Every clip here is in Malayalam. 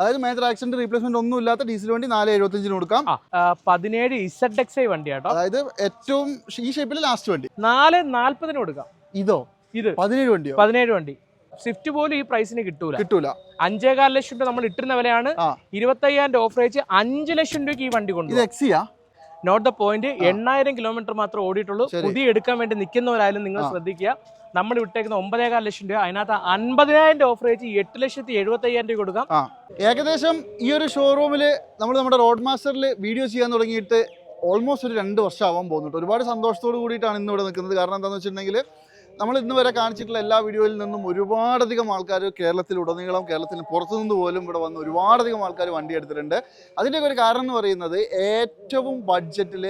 അതായത് മേജർ ആക്സിഡന്റ് റീപ്ലേസ്മെന്റ് ഒന്നും ഇല്ലാത്ത ഡീസൽ വണ്ടി 475 കൊടുക്കാം. 17 ZXi വണ്ടി കേട്ടോ. അതായത് ഏറ്റവും ഈ ഷേപ്പിൽ ലാസ്റ്റ് വണ്ടി 440 കൊടുക്കാം. ഇത് 17 വണ്ടിയോ? 17 വണ്ടി. സ്വിഫ്റ്റ് പോലും ഈ പ്രൈസിന് കിട്ടൂല. 5.25 ലക്ഷം രൂപ നമ്മൾ ഇട്ടിരുന്ന വിലയാണ്. 25,000 ഓഫർ വെച്ച് 5 ലക്ഷം രൂപയ്ക്ക് ഈ വണ്ടി കൊണ്ടുപോകും. Not the point. 8,000 കിലോമീറ്റർ മാത്രമേ ഓടിയിട്ടുള്ളൂ. പുതിയ എടുക്കാൻ വേണ്ടി നിൽക്കുന്നവരായാലും നിങ്ങൾ ശ്രദ്ധിക്കുക. നമ്മൾ വിട്ടേക്കുന്ന 9.25 ലക്ഷം രൂപ, അതിനകത്ത് 50,000 ഓഫർ വെച്ച് 8,75,000 രൂപ കൊടുക്കാം. ഏകദേശം ഈ ഒരു ഷോറൂമിൽ നമ്മൾ നമ്മുടെ റോഡ് മാസ്റ്ററിൽ വീഡിയോ ചെയ്യാൻ തുടങ്ങിയിട്ട് ഓൾമോസ്റ്റ് ഒരു 2 വർഷം ആവാൻ പോകുന്നുണ്ട്. ഒരുപാട് സന്തോഷത്തോട് കൂടിയിട്ടാണ് ഇന്ന് ഇവിടെ നിൽക്കുന്നത്. കാരണം എന്താണെന്ന് വെച്ചിട്ടുണ്ടെങ്കിൽ നമ്മൾ ഇന്ന് വരെ കാണിച്ചിട്ടുള്ള എല്ലാ വീഡിയോയിൽ നിന്നും ഒരുപാടധികം ആൾക്കാർ കേരളത്തിലുടനീളം, കേരളത്തിന് പുറത്തുനിന്ന് പോലും ഇവിടെ വന്ന് ഒരുപാടധികം ആൾക്കാർ വണ്ടി എടുത്തിട്ടുണ്ട്. അതിൻ്റെയൊക്കെ ഒരു കാരണം എന്ന് പറയുന്നത് ഏറ്റവും ബഡ്ജറ്റിൽ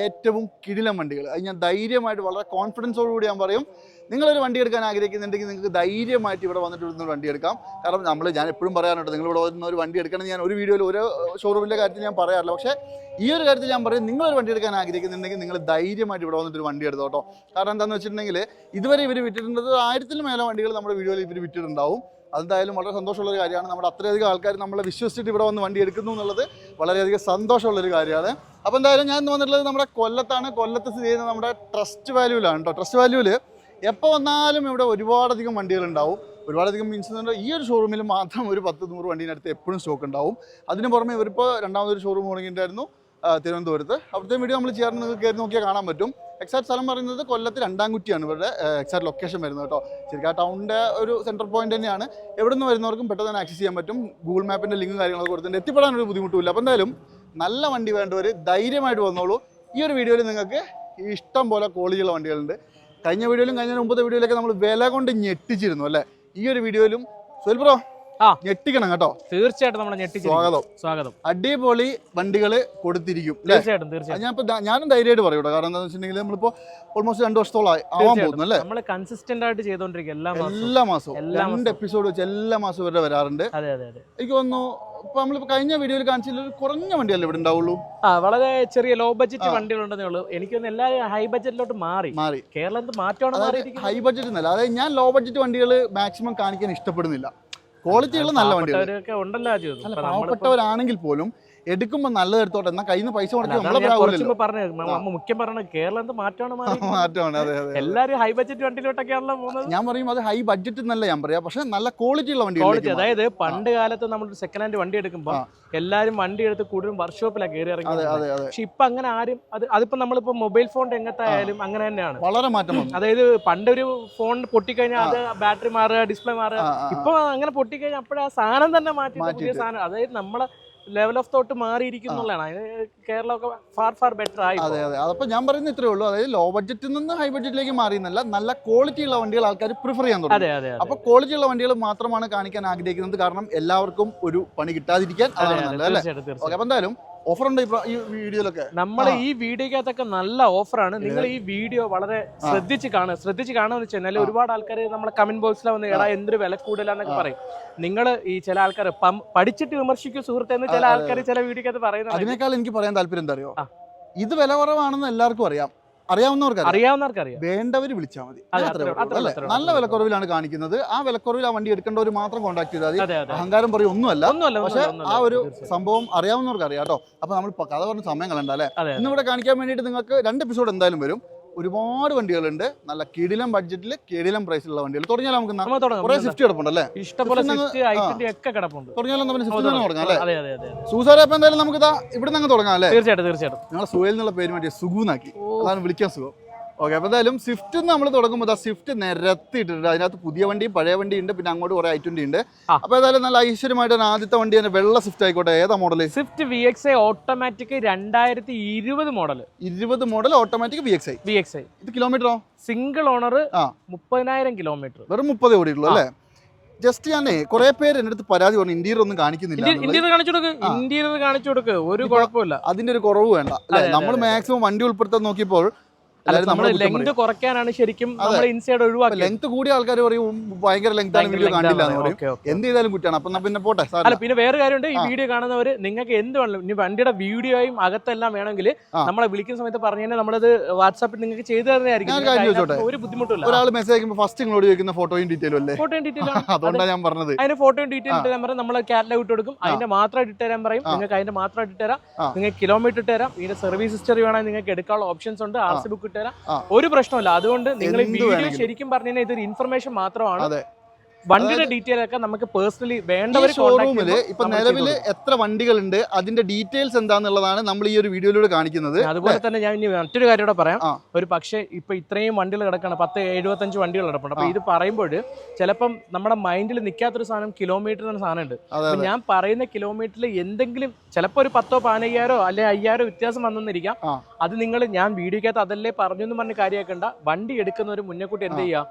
ഏറ്റവും കിടിലം വണ്ടികൾ. അത് ഞാൻ ധൈര്യമായിട്ട് വളരെ കോൺഫിഡൻസോടുകൂടി ഞാൻ പറയും. നിങ്ങളൊരു വണ്ടി എടുക്കാൻ ആഗ്രഹിക്കുന്നുണ്ടെങ്കിൽ നിങ്ങൾക്ക് ധൈര്യമായിട്ട് ഇവിടെ വന്നിട്ട് ഇവിടുന്ന് വണ്ടി എടുക്കാം. കാരണം ഞാൻ എപ്പോഴും പറയാറുണ്ട്, നിങ്ങളിവിടെ വന്ന ഒരു വണ്ടി എടുക്കണം. ഞാൻ ഒരു വീഡിയോയിൽ ഒരു ഷോറൂമിൻ്റെ കാര്യത്തിൽ ഞാൻ പറയാറില്ല. പക്ഷേ ഈ ഒരു കാര്യത്തിൽ ഞാൻ പറയും, നിങ്ങളൊരു വണ്ടി എടുക്കാൻ ആഗ്രഹിക്കുന്നുണ്ടെങ്കിൽ നിങ്ങൾ ധൈര്യമായിട്ട് ഇവിടെ വന്നിട്ട് ഒരു വണ്ടി എടുത്തോ കേട്ടോ. കാരണം എന്താണെന്ന് വെച്ചിട്ടുണ്ടെങ്കിൽ ഇതുവരെ ഇവർ വിറ്റിട്ടുള്ളത് 1000-ൽ മേലെ വണ്ടികൾ നമ്മുടെ വീഡിയോയിൽ ഇവർ വിറ്റിട്ടുണ്ടാവും. അതെന്തായാലും വളരെ സന്തോഷമുള്ളൊരു കാര്യമാണ്. നമ്മുടെ അത്രയധികം ആൾക്കാർ നമ്മളെ വിശ്വസിച്ചിട്ട് ഇവിടെ വന്ന് വണ്ടി എടുക്കുന്നു എന്നുള്ളത് വളരെയധികം സന്തോഷമുള്ളൊരു കാര്യമാണ്. അപ്പോൾ എന്തായാലും ഞാൻ വന്നിട്ടുള്ളത് നമ്മുടെ കൊല്ലത്താണ്. കൊല്ലത്ത് സ്ഥിതി ചെയ്യുന്ന നമ്മുടെ ട്രസ്റ്റ് വാല്യൂവിലാണ് കേട്ടോ. ട്രസ്റ്റ് വാല്യൂവിൽ എപ്പോൾ വന്നാലും ഇവിടെ ഒരുപാടധികം വണ്ടികളുണ്ടാവും. ഒരുപാടധികം മീൻസ് ഈ ഒരു ഷോറൂമിൽ മാത്രം ഒരു 10-100 വണ്ടീനടുത്ത് എപ്പോഴും സ്റ്റോക്ക് ഉണ്ടാവും. അതിന് പുറമെ ഇവരിപ്പോൾ രണ്ടാമതൊരു ഷോറൂം തുടങ്ങിയിട്ടുണ്ടായിരുന്നു തിരുവനന്തപുരത്ത്. അവിടുത്തെ വീഡിയോ നമ്മൾ ചെയ്യാറുണ്ട്, നിങ്ങൾക്ക് കയറി നോക്കിയാൽ കാണാൻ പറ്റും. എക്സാക്ട് സ്ഥലം പറയുന്നത് കൊല്ലത്ത് രണ്ടാംകുറ്റിയാണ് ഇവരുടെ എക്സാക്ട് ലൊക്കേഷൻ വരുന്നത് കേട്ടോ. ശരിക്കും ആ ടൗണിൻ്റെ ഒരു സെൻട്രൽ പോയിന്റ് തന്നെയാണ്. എവിടെ നിന്ന് വരുന്നവർക്കും പെട്ടെന്ന് തന്നെ ആക്സസ് ചെയ്യാൻ പറ്റും. ഗൂഗിൾ മാപ്പിൻ്റെ ലിങ്കും കാര്യങ്ങളൊക്കെ കൊടുത്തിട്ട് എത്തിപ്പെടാനൊരു ബുദ്ധിമുട്ടില്ല. അപ്പോൾ എന്തായാലും നല്ല വണ്ടി വേണ്ടവർ ധൈര്യമായിട്ട് വന്നോളൂ. ഈ ഒരു വീഡിയോയിൽ നിങ്ങൾക്ക് ഇഷ്ടം പോലെ ക്വാളിറ്റിയുള്ള വണ്ടികളുണ്ട്. കഴിഞ്ഞ വീഡിയോയിലും കഴിഞ്ഞ മുമ്പത്തെ വീഡിയോയിലൊക്കെ നമ്മൾ വില കൊണ്ട് ഞെട്ടിച്ചിരുന്നു അല്ലേ? ഈ ഒരു വീഡിയോയിലും സുഹേൽ ബ്രോ ഞെട്ടിക്കണം കേട്ടോ. തീർച്ചയായിട്ടും നമ്മളെ ഞെട്ടിച്ചു. സ്വാഗതം. അടിപൊളി വണ്ടികൾ കൊടുത്തിരിക്കും. ഞാനും ധൈര്യമായിട്ട് പറയൂട്ടോ. കാരണം എന്താണെന്ന് വെച്ചിട്ടുണ്ടെങ്കിൽ നമ്മളിപ്പോ ഓൾമോസ്റ്റ് 2 വർഷത്തോളം ആവാൻ പോകുന്നു അല്ലേ? നമ്മൾ കൺസിസ്റ്റന്റ് ആയിട്ട് ചെയ്തോണ്ടിരിക്കും. എല്ലാ മാസവും 2 എപ്പിസോഡ് വെച്ച് എല്ലാ മാസവും ഇവരുടെ വരാറുണ്ട്. എനിക്ക് തോന്നുന്നു ഇപ്പൊ നമ്മളിപ്പോ കഴിഞ്ഞ വീഡിയോയിൽ കാണിച്ചില്ല കുറഞ്ഞ വണ്ടിയല്ലേ ഇവിടെ ഉണ്ടാവുള്ളൂ. വളരെ ചെറിയ ലോ ബഡ്ജറ്റ് വണ്ടികളുണ്ടെന്നേ ഉള്ളൂ. എനിക്കൊന്ന് എല്ലാവരും ഹൈ ബഡ്ജറ്റിലോട്ട് മാറി. കേരളത്തിൽ മാറ്റമാണ്. ഹൈ ബഡ്ജറ്റ് എന്നല്ല, അതായത് ഞാൻ ലോ ബഡ്ജറ്റ് വണ്ടികൾ മാക്സിമം കാണിക്കാൻ ഇഷ്ടപ്പെടുന്നില്ല. ക്വാളിറ്റിയുള്ള നല്ല വണ്ടികൾ പാവപ്പെട്ടവരാണെങ്കിൽ പോലും എടുക്കുമ്പോൾ നല്ലത് എടുത്തോട്ടെ. എന്നാൽ കയ്യിൽ നിന്ന് പൈസ കൊടുത്ത് മുഖ്യം പറഞ്ഞ കേരളത്തിൽ മാറ്റമാണ്. എല്ലാവരും ഹൈ ബഡ്ജറ്റ് വണ്ടിയിലോട്ടൊക്കെയാണല്ലോ പോകുന്നത്. ഞാൻ പറയും അത് ഹൈ ബഡ്ജറ്റ് എന്നല്ല ഞാൻ പറയാം, പക്ഷെ നല്ല ക്വാളിറ്റി ഉള്ള വണ്ടി. അതായത് പണ്ട് കാലത്ത് നമ്മൾ സെക്കൻഡ് ഹാൻഡ് വണ്ടി എടുക്കുമ്പോൾ എല്ലാവരും വണ്ടി എടുത്ത് കൂടുതലും വർക്ക്ഷോപ്പിലാണ് കയറി ഇറങ്ങി. പക്ഷെ ഇപ്പൊ അങ്ങനെ ആരും അതിപ്പോ നമ്മളിപ്പോ മൊബൈൽ ഫോൺ രംഗത്തായാലും അങ്ങനെ തന്നെയാണ്. വളരെ മാറ്റം. അതായത് പണ്ടൊരു ഫോൺ പൊട്ടിക്കഴിഞ്ഞാൽ അത് ബാറ്ററി മാറുക, ഡിസ്പ്ലേ മാറുക. ഇപ്പൊ അങ്ങനെ പൊട്ടിക്കഴിഞ്ഞാൽ അപ്പോഴാ സാധനം തന്നെ മാറ്റി പുതിയ സാധനം. അതായത് നമ്മളെ ലെവൽ ഓഫ് തോട്ട് മാറിയിരിക്കുന്നുള്ളതാണ്. കേരളമൊക്കെ ഫാർ ബെറ്റർ ആയി. അതെ. അതപ്പോൾ ഞാൻ പറയുന്നത് ഇത്രേ ഉള്ളൂ. അതായത് ലോ ബഡ്ജറ്റിൽ നിന്ന് ഹൈ ബഡ്ജറ്റിലേക്ക് മാറിയെന്നല്ല, നല്ല ക്വാളിറ്റി ഉള്ള വണ്ടികൾ ആൾക്കാർ പ്രിഫർ ചെയ്യാൻ തുടങ്ങി. അപ്പോൾ ക്വാളിറ്റി ഉള്ള വണ്ടികൾ മാത്രമാണ് കാണിക്കാൻ ആഗ്രഹിക്കുന്നത്. കാരണം എല്ലാവർക്കും ഒരു പണി കിട്ടാതിരിക്കാൻ അതാണ് നല്ലത് അല്ലേ? ഓക്കെ, അപ്പോൾ എന്തായാലും ഓഫർ ഉണ്ട് ഈ വീഡിയോയിലൊക്കെ. നമ്മൾ ഈ വീഡിയോക്കകത്തൊക്കെ നല്ല ഓഫറാണ്. നിങ്ങൾ ഈ വീഡിയോ വളരെ ശ്രദ്ധിച്ച് കാണുമെന്ന് വെച്ചാൽ ഒരുപാട് ആൾക്കാർ നമ്മളെ കമന്റ് ബോക്സിൽ വന്ന് എടാ എന്തൊരു വില കൂടുതലാന്നൊക്കെ പറയും. നിങ്ങൾ ഈ ചില ആൾക്കാർ പഠിച്ചിട്ട് വിമർശിക്കും സുഹൃത്തെന്ന് ചില ആൾക്കാർ ചില വീഡിയോക്കകത്ത് പറയുന്നത്. അതിനേക്കാൾ എനിക്ക് പറയാൻ താല്പര്യം എന്താ അറിയോ, ഇത് വില കുറവാണെന്ന് എല്ലാവർക്കും അറിയാം. അറിയാവുന്നവർക്ക് അറിയാം. വേണ്ടവർ വിളിച്ചാൽ മതി. നല്ല വിലക്കുറവിലാണ് കാണിക്കുന്നത്. ആ വിലക്കുറവിൽ ആ വണ്ടി എടുക്കേണ്ടവർ മാത്രം കോൺടാക്ട് ചെയ്താൽ മതി. അഹങ്കാരം പറയും ഒന്നുമല്ല. പക്ഷെ ആ ഒരു സംഭവം അറിയാവുന്നവർക്ക് അറിയാം കേട്ടോ. അപ്പൊ നമ്മൾ കഥ പറഞ്ഞ സമയം കളയണ്ട അല്ലേ? ഇന്നിവിടെ കാണിക്കാൻ വേണ്ടിയിട്ട് നിങ്ങൾക്ക് 2 എപ്പിസോഡ് എന്തായാലും വരും. ഒരുപാട് വണ്ടികളുണ്ട്. നല്ല കിടിലം ബഡ്ജറ്റിൽ കിടിലം പ്രൈസിലുള്ള വണ്ടികൾ. തുടങ്ങിയാൽ നമുക്ക് കുറെ സ്വിഫ്റ്റ് കിടപ്പുണ്ടല്ലേ? സൂസാരെ അപ്പൊ എന്തായാലും നമുക്ക് ഇവിടെ നിന്ന് തുടങ്ങാം അല്ലേ? തീർച്ചയായിട്ടും. ഞങ്ങളെ സുഹേൽ എന്നുള്ള പേര് വേണ്ടി സുഖൂന്നാക്കി, അതാണ് വിളിക്കാൻ സുഖം. ഓക്കെ, അപ്പോൾ എന്തായാലും സ്വിഫ്റ്റ് നമ്മൾ തുടങ്ങുമ്പോൾ സ്വിഫ്റ്റ് നിരത്തിയിട്ടുണ്ട്. അതിനകത്ത് പുതിയ വണ്ടിയും പഴയ വണ്ടി ഉണ്ട്, പിന്നെ അങ്ങോട്ട് കുറെ i20 ഉണ്ട്. അപ്പോൾ ഏതായാലും നല്ല ഐശ്വര്യമായിട്ട് ആദ്യത്തെ വണ്ടി തന്നെ വെള്ള സ്വിഫ്റ്റ് ആയിക്കോട്ടെ. ഏതാ model? Swift VXi automatic 2020 model. 20 model automatic VXi. ഇത് കിലോമീറ്ററോ? Single owner 30,000 kilometre. വെറും 30 ഓടിയുള്ളൂ അല്ലേ? ജസ്റ്റ് ഞാൻ കുറെ പേര് എന്റെ അടുത്ത് പരാതി പറഞ്ഞു ഇന്റീരിയർ ഒന്നും കാണിക്കുന്നില്ല. ഇന്റീരിയർ കാണിച്ചു കൊടുക്ക്, ഒരു കുഴപ്പമില്ല. അതിന്റെ ഒരു കുറവ് വേണ്ട അല്ലേ? നമ്മൾ മാക്സിമം വണ്ടി ഉൾപ്പെടുത്താൻ നോക്കിയപ്പോൾ നമ്മൾ ലെങ്ത് കുറയ്ക്കാനാണ് ശരിക്കും നമ്മൾ ഇൻസൈഡ് ഒഴിവാക്കി. ലെങ്ത് കൂടിയ ആൾക്കാർ പറയും ഭയങ്കര ലെങ്ത് ആണ്, വീഡിയോ കണ്ടില്ല എന്ന് പറയും. എന്ത് ചെയ്താലും കുറ്റാണ്. അപ്പൊ പിന്നെ പോട്ടെ. അല്ല, പിന്നെ വേറെ കാര്യമുണ്ട്, ഈ വീഡിയോ കാണുന്നവര് നിങ്ങൾക്ക് എന്ത് വേണം, ഇനി വണ്ടിയുടെ വീഡിയോയും അകത്തെല്ലാം വേണമെങ്കിൽ നമ്മളെ വിളിക്കുന്ന സമയത്ത് പറഞ്ഞു കഴിഞ്ഞാൽ നമ്മളത് വാട്സാപ്പിൽ നിങ്ങൾക്ക് ചെയ്തു തരുന്നതായിരിക്കും. ഒരു ബുദ്ധിമുട്ടില്ല. ഒരാൾ മെസ്സേജ് അയക്കുമ്പോൾ ഫസ്റ്റ് നിങ്ങളോട് ചോദിക്കുന്ന ഫോട്ടോയും ഡീറ്റെയിലും അല്ലേ? ഫോട്ടോയും ഡീറ്റെയിൽ അതുകൊണ്ടാണ് ഞാൻ പറഞ്ഞത്. അതിന് ഫോട്ടോയും ഡീറ്റെയിൽ ഇട്ട് തരാൻ പറയും, നമ്മൾ കാറ്റലോഗ് ഇട്ട് കൊടുക്കും. അതിന്റെ മാത്രമായിട്ട് ഇട്ട് തരാൻ പറയും, നിങ്ങൾക്ക് അതിന്റെ മാത്രമായിട്ട് ഇട്ട് തരാം. നിങ്ങൾക്ക് കിലോമീറ്റർ ഇട്ട് തരാം. ഇതിന്റെ സർവീസ് ഹിസ്റ്ററി വേണമെങ്കിൽ നിങ്ങൾക്ക് എടുക്കാനുള്ള ഓപ്ഷൻസ് ഉണ്ട്. RC ബുക്ക് ഇട്ട് തരാം. ഒരു പ്രശ്നമില്ല. അതുകൊണ്ട് നിങ്ങൾ വീഡിയോ ശരിക്കും പറഞ്ഞു കഴിഞ്ഞാൽ ഇതൊരു ഇൻഫർമേഷൻ മാത്രമാണ്. വണ്ടിയുടെ ഡീറ്റെയിൽ ഒക്കെ നമുക്ക് പേഴ്സണലി വേണ്ടവർ ഷോറൂമില് ഇപ്പൊ നിലവിൽ എത്ര വണ്ടികളുണ്ട്, അതിന്റെ ഡീറ്റെയിൽസ് എന്താന്നുള്ളതാണ് നമ്മൾ ഈ ഒരു വീഡിയോയിലൂടെ കാണിക്കുന്നത്. അതുപോലെ തന്നെ ഞാൻ ഇനി മറ്റൊരു കാര്യം കൂടെ പറയാം. ഒരു പക്ഷേ ഇപ്പൊ ഇത്രയും വണ്ടികൾ കിടക്കണം, 10-75 വണ്ടികൾ കിടപ്പുണ്ട്. അപ്പൊ ഇത് പറയുമ്പോൾ ചിലപ്പം നമ്മുടെ മൈൻഡിൽ നിൽക്കാത്തൊരു സാധനം കിലോമീറ്റർ എന്ന സാധനം ഉണ്ട്. ഞാൻ പറയുന്ന കിലോമീറ്ററിൽ എന്തെങ്കിലും ചിലപ്പോൾ ഒരു 10,000-15,000 അല്ലെ 5,000 വ്യത്യാസം വന്നിരിക്കാം. അത് നിങ്ങൾ ഞാൻ വീഡിയോക്കകത്ത് അതല്ലേ പറഞ്ഞു എന്ന് പറഞ്ഞ് കാര്യമാക്കണ്ട. വണ്ടി എടുക്കുന്ന ഒരു മുന്നേക്കൂട്ടി എന്ത് ചെയ്യാം,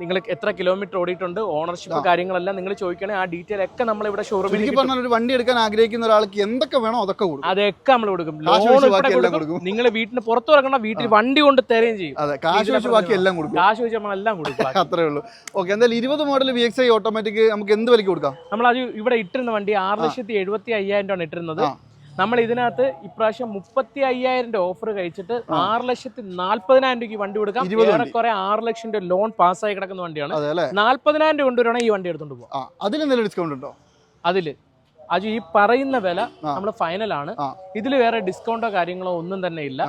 നിങ്ങൾ എത്ര കിലോമീറ്റർ ഓടിയിട്ടുണ്ട്, ഓണർഷിപ്പ് കാര്യങ്ങളെല്ലാം നിങ്ങൾ ചോദിക്കണേ. ആ ഡീറ്റെയിൽ ഒക്കെ നമ്മൾ ഇവിടെ ഷോറൂമിൽ പറഞ്ഞ ഒരു വണ്ടി എടുക്കാൻ ആഗ്രഹിക്കുന്ന ഒരാൾക്ക് എന്തൊക്കെ വേണോ അതൊക്കെ കൊടുക്കും. അതൊക്കെ നമ്മൾ കൊടുക്കും. നിങ്ങൾ വീട്ടിന് പുറത്തു ഇറങ്ങണ, വീട്ടിൽ വണ്ടി കൊണ്ട് തരുകയും ചെയ്യും. ബാക്കി എല്ലാം കൊടുക്കും. കാശ് വെച്ച് നമ്മളെല്ലാം കൊടുക്കും. അത്രേ ഉള്ളൂ. ഓക്കെ, എന്തായാലും 20 മോഡൽ VXi ഓട്ടോമാറ്റിക് നമുക്ക് എന്ത് വിലക്ക് കൊടുക്കാം? നമ്മൾ അത് ഇവിടെ ഇട്ടിരുന്ന വണ്ടി 6,75,000 രൂപയാണ് ഇട്ടിരുന്നത്. നമ്മൾ ഇതിനകത്ത് ഇപ്രാവശ്യം 35,000 ഓഫർ കഴിച്ചിട്ട് 6,40,000 രൂപയ്ക്ക് വണ്ടി കൊടുക്കാം. ഏറെക്കുറെ 6 ലക്ഷം രൂപ ലോൺ പാസ്സായി കിടക്കുന്ന വണ്ടിയാണ്. 40,000 രൂപ കൊണ്ടുവരണം ഈ വണ്ടി എടുത്തോണ്ട് പോകാം. അതിലെന്തെങ്കിലും ഡിസ്കൗണ്ട് ഉണ്ടോ? അതില് അത് ഈ പറയുന്ന വില നമ്മൾ ഫൈനലാണ്. ഇതിൽ വേറെ ഡിസ്കൗണ്ടോ കാര്യങ്ങളോ ഒന്നും തന്നെ ഇല്ല.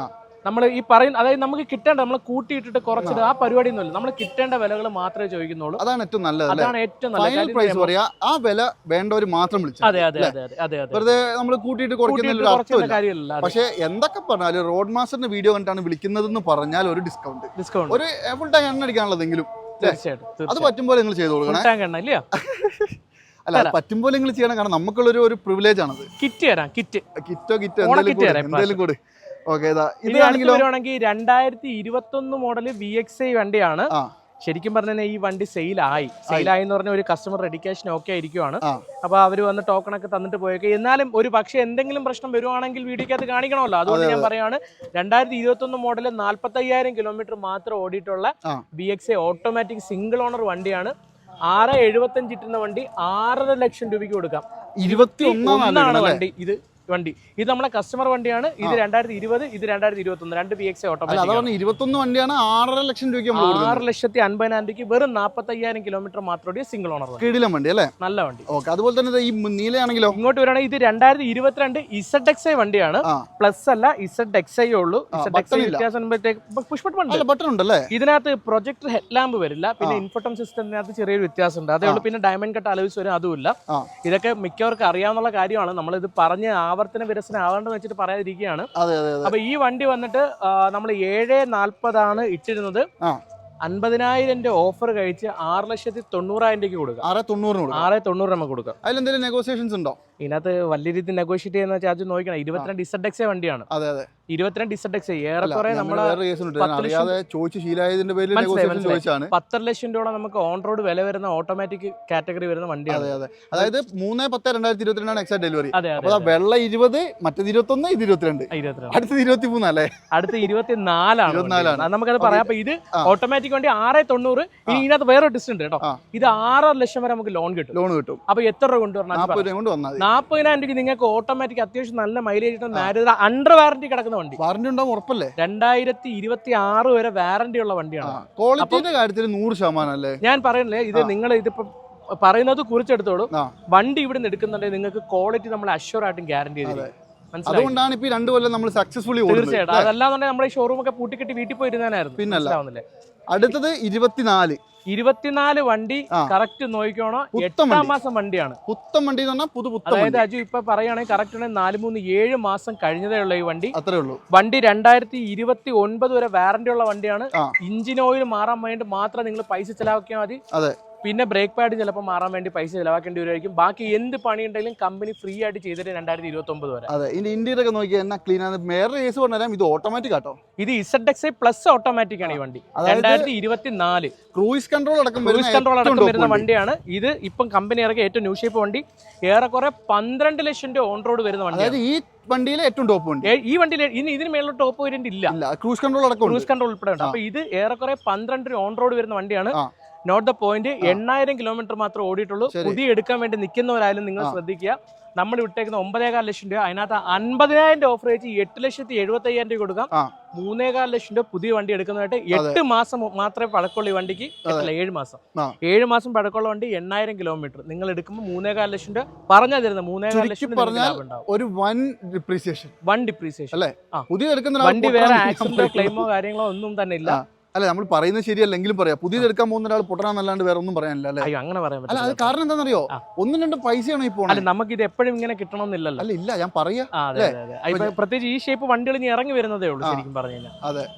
നമ്മൾ ഈ പറയുന്ന, അതായത് നമുക്ക് കിട്ടേണ്ട, നമ്മൾ കൂട്ടിയിട്ടിട്ട് കുറച്ചിട്ട് ആ പരിപാടി ഒന്നുമില്ല. നമ്മൾ കിട്ടേണ്ട വിലകൾ മാത്രമേ ചോദിക്കുന്നുള്ളൂ. അതാണ് ഏറ്റവും നല്ലത്. അതാണ് ഏറ്റവും നല്ലത്. പ്രൈസ് പറയാ, ആ വില വേണ്ടവർ മാത്രം വിളിച്ചു. അതെ അതെ അതെ അതെ അതെ. വെറുതെ നമ്മൾ കൂട്ടിയിട്ട് കുറയ്ക്കുന്ന കാര്യമില്ല. പക്ഷെ എന്തൊക്കെ പറഞ്ഞാലും റോഡ് മാസ്റ്ററിന്റെ വീഡിയോ കണ്ടാണ് വിളിക്കുന്നതെന്ന് പറഞ്ഞാൽ ഒരു ഡിസ്കൗണ്ട്, ഒരു ഫുൾ ടാങ്ക് എണ്ണ അടിക്കാനുള്ളതെങ്കിലും തീർച്ചയായിട്ടും അത് പറ്റുമ്പോൾ നിങ്ങൾ ചെയ്ത് കൊടുക്കണം. അല്ല, പറ്റുമ്പോൾ നിങ്ങൾ ചെയ്യണം. കാരണം നമുക്കുള്ളൊരു ഒരു പ്രിവിലേജ് ആണത്. കിറ്റ് തരാം, കിറ്റോ എന്തെങ്കിലും കൂടി. ഇതാണെങ്കിൽ 2021 മോഡല് VXi വണ്ടിയാണ്. ശരിക്കും പറഞ്ഞാൽ ഈ വണ്ടി സെയിലായി എന്ന് പറഞ്ഞ ഒരു കസ്റ്റമർ റെഡിക്കേഷൻ ഒക്കെ ആയിരിക്കുവാണ്. അപ്പൊ അവര് വന്ന് ടോക്കൺ ഒക്കെ തന്നിട്ട് പോയൊക്കെ. എന്നാലും ഒരു പക്ഷെ എന്തെങ്കിലും പ്രശ്നം വരുവാണെങ്കിൽ വീഡിയോക്കകത്ത് കാണിക്കണമല്ലോ. അതുകൊണ്ട് ഞാൻ പറയാണ്, 2021 മോഡല് 45,000 കിലോമീറ്റർ മാത്രം ഓടിയിട്ടുള്ള VXi ഓട്ടോമാറ്റിക് സിംഗിൾ ഓണർ വണ്ടിയാണ്. 6,75 ഇട്ടുന്ന വണ്ടി 6.5 ലക്ഷം രൂപയ്ക്ക് കൊടുക്കാം. 21 വണ്ടി. ഇത് നമ്മുടെ കസ്റ്റമർ വണ്ടിയാണ്. ഇത് 2020, ഇത് 2021, 2 VXi ഓട്ടോമാറ്റിക്. 21 വണ്ടിയാണ് 6.5 ലക്ഷം രൂപയ്ക്ക് 6,50,000 രൂപയ്ക്ക് വെറും 45,000 കിലോമീറ്റർ മാത്രം സിംഗിൾ ഓണർ വണ്ടി അല്ലേ? നല്ല വണ്ടി. ഓക്കെ, അതുപോലെ തന്നെ ഈ നീലയാണെങ്കിലോ ഇങ്ങോട്ട് വരികയാണെങ്കിൽ ഇത് 2022 ZXi വണ്ടിയാണ്. പ്ലസ് അല്ല, ZXi ഉള്ളൂ. ബട്ടൺ ഉണ്ടല്ലേ? ഇതിനകത്ത് പ്രൊജക്ടർ ഹെഡ് ലാമ്പ് വരില്ല. പിന്നെ ഇൻഫോർട്ടം സിസ്റ്റത്തിനകത്ത് ചെറിയൊരു വ്യത്യാസം ഉണ്ട്, അതേ ഉള്ളൂ. പിന്നെ ഡയമണ്ട് കട്ട് അലോയ്സ് വരും, അതുമില്ല. ഇതൊക്കെ മിക്കവർക്ക് അറിയാവുന്ന കാര്യമാണ്. നമ്മളിത് പറഞ്ഞ് ആവർത്തന വിരസന ആവേണ്ടെന്ന് വെച്ചിട്ട് പറയാതിരിക്കുകയാണ്. അപ്പൊ ഈ വണ്ടി വന്നിട്ട് നമ്മൾ 7,40,000 ഇട്ടിരുന്നത്. 50,000 ഓഫർ കഴിച്ച് 6,90,000 രൂപയ്ക്ക് കൊടുക്കാം. 6,90 നമുക്ക് കൊടുക്കാം. അതിലെന്തെങ്കിലും നെഗോസിയേഷൻസ് ഉണ്ടോ? ഇതിനകത്ത് വലിയ രീതിയിൽ നെഗോഷിയേറ്റ് ചെയ്യുന്ന ചാർജ് നോക്കണം. 22 ZXi വണ്ടിയാണ്. 22 ZXi ഏറെക്കുറെ നമ്മൾ 10 ലക്ഷം രൂപ നമുക്ക് ഓൺ റോഡ് വില വരുന്ന ഓട്ടോമാറ്റിക് കാറ്റഗറി വരുന്ന വണ്ടിയാണ്. അതായത് 3/10/2022 എക്സാക്ട് ഡെലിവറി. വെള്ള 20, മറ്റേത് 21, ഇത് 22, അടുത്തത് 23 അല്ലേ? അടുത്ത 24 നമുക്കത് പറയാം. അപ്പൊ ഇത് ഓട്ടോമാറ്റിക് വണ്ടി 6,90. ഇനി ഇതിനകത്ത് വേറെ ഡിസ്റ്റ് ഉണ്ട് കേട്ടോ. ഇത് 6.5 ലക്ഷം വരെ നമുക്ക് ലോൺ കിട്ടും. അപ്പൊ എത്ര രൂപ കൊണ്ടുവരണം? 40,000 രൂപയ്ക്ക് നിങ്ങൾക്ക് ഓട്ടോമാറ്റിക് അത്യാവശ്യം നല്ല മൈലേജ് അണ്ടർ വാറന്റി കിടക്കുന്ന വണ്ടി. വാറന്റി ഉണ്ടാവും, ഉറപ്പല്ലേ? 2026 വരെ വാറന്റി ഉള്ള വണ്ടിയാണ്. ക്വാളിറ്റിയുടെ കാര്യത്തിൽ 100% അല്ലേ? ഞാൻ പറയുന്നില്ലേ, ഇത് നിങ്ങൾ ഇതിപ്പോ പറയുന്നത് കുറിച്ചെടുത്തോളൂ. വണ്ടി ഇവിടെ നിന്ന് എടുക്കുന്നുണ്ടെങ്കിൽ നിങ്ങൾക്ക് ക്വാളിറ്റി നമ്മൾ അഷ്യൂർ ആയിട്ടും ഗ്യാരണ്ടി ചെയ്തിരിക്കും. അതുകൊണ്ടാണ് ഇപ്പൊ 2 കൊല്ലം നമ്മൾ സക്സസ്ഫുള്ളി. തീർച്ചയായിട്ടും. അതല്ലാതെ നമ്മുടെ ഷോറൂം ഒക്കെ പൂട്ടിക്കെട്ടി വീട്ടിൽ പോയിരുന്നായിരുന്നു. പിന്നല്ലേ. അടുത്തത് 24 വണ്ടി കറക്റ്റ് നോക്കിക്കോണോ. 8ാം മാസം വണ്ടിയാണ്. പുത്തൻ വണ്ടി എന്ന് പറഞ്ഞാൽ അതായത് അജു ഇപ്പൊ പറയുകയാണെങ്കിൽ കറക്റ്റ് 4-3-7 മാസം കഴിഞ്ഞതേ ഉള്ളൂ ഈ വണ്ടി. അത്രേ ഉള്ളൂ. വണ്ടി 2029 വരെ വാറന്റി ഉള്ള വണ്ടിയാണ്. ഇഞ്ചിൻ ഓയിൽ മാറാൻ വേണ്ടി മാത്രം നിങ്ങൾ പൈസ ചെലവാക്കിയാൽ മതി. പിന്നെ ബ്രേക്ക് പാഡ് ചിലപ്പോൾ മാറാൻ വേണ്ടി പൈസ ചിലവാക്കേണ്ടി വരുമായിരിക്കും. ബാക്കി എന്ത് പണി ഉണ്ടെങ്കിലും കമ്പനി ഫ്രീ ആയിട്ട് ചെയ്തിട്ട് 2029 വരെ. അതെ, ഇതിന്റെ ഇന്റീരിയർ ഒക്കെ നോക്കിയാൽ എന്നാ ക്ലീൻ ആണ്. വേറെ കേസ് പറഞ്ഞാൽ ഇത് ഓട്ടോമാറ്റിക് ആട്ടോ. ഇത് ZXi പ്ലസ് ഓട്ടോമാറ്റിക് ആണ് ഈ വണ്ടി. 2024 ക്രൂയിസ് കൺട്രോൾ അടക്കം വരുന്ന വണ്ടിയാണ് ഇത്. ഇപ്പം കമ്പനി ഇറക്കിയ ഏറ്റവും ന്യൂ ഷേപ്പ് വണ്ടി. ഏറെക്കുറെ 12 ലക്ഷം രൂപ ഓൺ റോഡ് വരുന്ന വണ്ടി. ഈ വണ്ടിയിലെ ഏറ്റവും ടോപ്പ് വണ്ടി. ഈ വണ്ടിയിൽ ഇതിന് മേളിൽ ടോപ്പ് വേരിയന്റ് ഇല്ല. ക്രൂസ് കൺട്രോൾ അടക്കം, ക്രൂസ് കൺട്രോൾ ഉൾപ്പെടെ ഉണ്ട്. അപ്പൊ ഇത് ഏറെക്കുറെ 12 ഓൺ റോഡ് വരുന്ന വണ്ടിയാണ്. Not the point. 8000 കിലോമീറ്റർ മാത്രം ഓടിയിട്ടുള്ളൂ. പുതിയ എടുക്കാൻ വേണ്ടി നിൽക്കുന്നവരായാലും നിങ്ങൾ ശ്രദ്ധിക്കുക. നമ്മൾ വിട്ടേക്കുന്ന 9.5 ലക്ഷം രൂപ, അതിനകത്ത് 50,000 ഓഫർ വെച്ച് 8,75,000 രൂപ കൊടുക്കാം. 3.5 ലക്ഷം രൂപ പുതിയ വണ്ടി എടുക്കുന്നതായിട്ട് 8 മാസം മാത്രമേ പഴക്കമുള്ള ഈ വണ്ടിക്ക്. 7 മാസം 7 മാസം പഴക്കമുള്ള വണ്ടി 8000 കിലോമീറ്റർ നിങ്ങൾ എടുക്കുമ്പോൾ 3.5 ലക്ഷം രൂപ പറഞ്ഞാൽ തരുന്നത്. 3.5 ലക്ഷം ഒരു വൺ ഡിപ്രീസിയേഷൻ അല്ലേ? പുതിയ എടുക്കുന്ന വണ്ടി വേറെ ആക്സിഡന്റോ ക്ലെയിമോ കാര്യങ്ങളോ ഒന്നും തന്നെ ഇല്ല. അല്ല, നമ്മൾ പറയുന്നത് ശരിയല്ലെങ്കിലും പറയാം, പുതിയത് എടുക്കാൻ പോകുന്ന ഒരാൾ പൊട്ടണമെന്നല്ലാണ്ട് വേറെ ഒന്നും പറയാനില്ല അല്ലേ? അങ്ങനെ പറയാൻ അല്ല, അത് കാരണം എന്താണെന്നറിയോ, 1-2 പൈസയാണ് ഇപ്പോൾ. അല്ല, നമുക്ക് ഇത് എപ്പോഴും ഇങ്ങനെ കിട്ടണമെന്നില്ലല്ലോ. അല്ല, ഇല്ല, ഞാൻ പറയാ പ്രത്യേകിച്ച് ഈ ഷേപ്പ് വണ്ടികൾ ഇനി ഇറങ്ങി വരുന്നതേ ഉള്ളൂ ശരിക്കും പറഞ്ഞു കഴിഞ്ഞാൽ.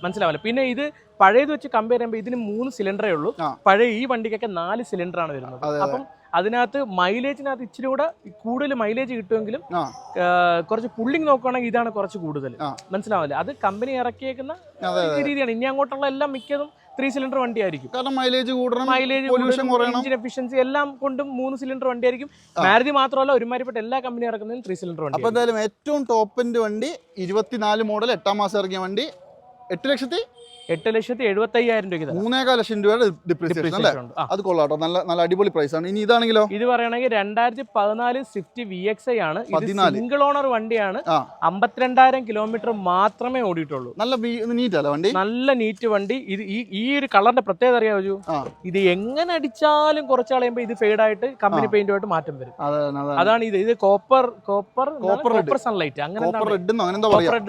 മനസ്സിലാവില്ല. പിന്നെ ഇത് പഴയത് വെച്ച് കമ്പയർ ചെയ്യുമ്പോൾ ഇതിന് 3 സിലിണ്ടറേ ഉള്ളൂ. പഴയ ഈ വണ്ടിക്കൊക്കെ 4 സിലിണ്ടറാണ് വരുന്നത്. അപ്പം അതിനകത്ത് മൈലേജിനകത്ത് ഇച്ചിരി കൂടെ കൂടുതൽ മൈലേജ് കിട്ടുമെങ്കിലും കുറച്ച് പുള്ളിങ് നോക്കുകയാണെങ്കിൽ ഇതാണ് കുറച്ച് കൂടുതൽ. മനസ്സിലാവില്ല. അത് കമ്പനി ഇറക്കിയേക്കുന്ന രീതിയാണ്. ഇനി അങ്ങോട്ടുള്ള എല്ലാം മിക്കതും 3 സിലിണ്ടർ വണ്ടിയായിരിക്കും. കാരണം മൈലേജ് കൂടണം, എഞ്ചിൻ എഫിഷ്യൻസി എല്ലാം കൊണ്ടും 3 സിലിണ്ടർ വണ്ടിയായിരിക്കും. മാരുതി മാത്രമല്ല, ഒരുമാതിരിപ്പെട്ട എല്ലാ കമ്പനി ഇറക്കുന്നതും 3 സിലിണ്ടർ വണ്ടി. അപ്പോൾ എന്തായാലും ഏറ്റവും ടോപ്പ് എൻഡ് വണ്ടി 24 മോഡൽ 8-ാം മാസം ഇറങ്ങിയ വണ്ടി 8,75,000 രൂപ. 3.5 ലക്ഷം രൂപയുടെ ഡിപ്രീസിയേഷൻ അല്ലേ? അത് കൊള്ളാട്ടോ, നല്ല അടിപൊളി പ്രൈസ് ആണ്. ഇനി ഇതാണെങ്കിലോ, ഇത് പറയുകയാണെങ്കിൽ 2014 സ്വിഫ്റ്റ് VXi ആണ്. സിംഗിൾ ഓണർ വണ്ടിയാണ്. 52,000 കിലോമീറ്റർ മാത്രമേ ഓടിയിട്ടുള്ളൂ. നല്ല നീറ്റ് അല്ലേ വണ്ടി? നല്ല നീറ്റ് വണ്ടി. ഇത് ഈ ഒരു കളറിന്റെ പ്രത്യേകത അറിയാവൂ. ഇത് എങ്ങനെ അടിച്ചാലും കുറച്ച് കളയുമ്പോൾ ഇത് ഫെയ്ഡ് ആയിട്ട് കമ്പനി പെയിന്റുമായിട്ട് മാറ്റം വരും. അതാണ് ഇത് കോപ്പർ സൺലൈറ്റ്, അങ്ങനെ റെഡ്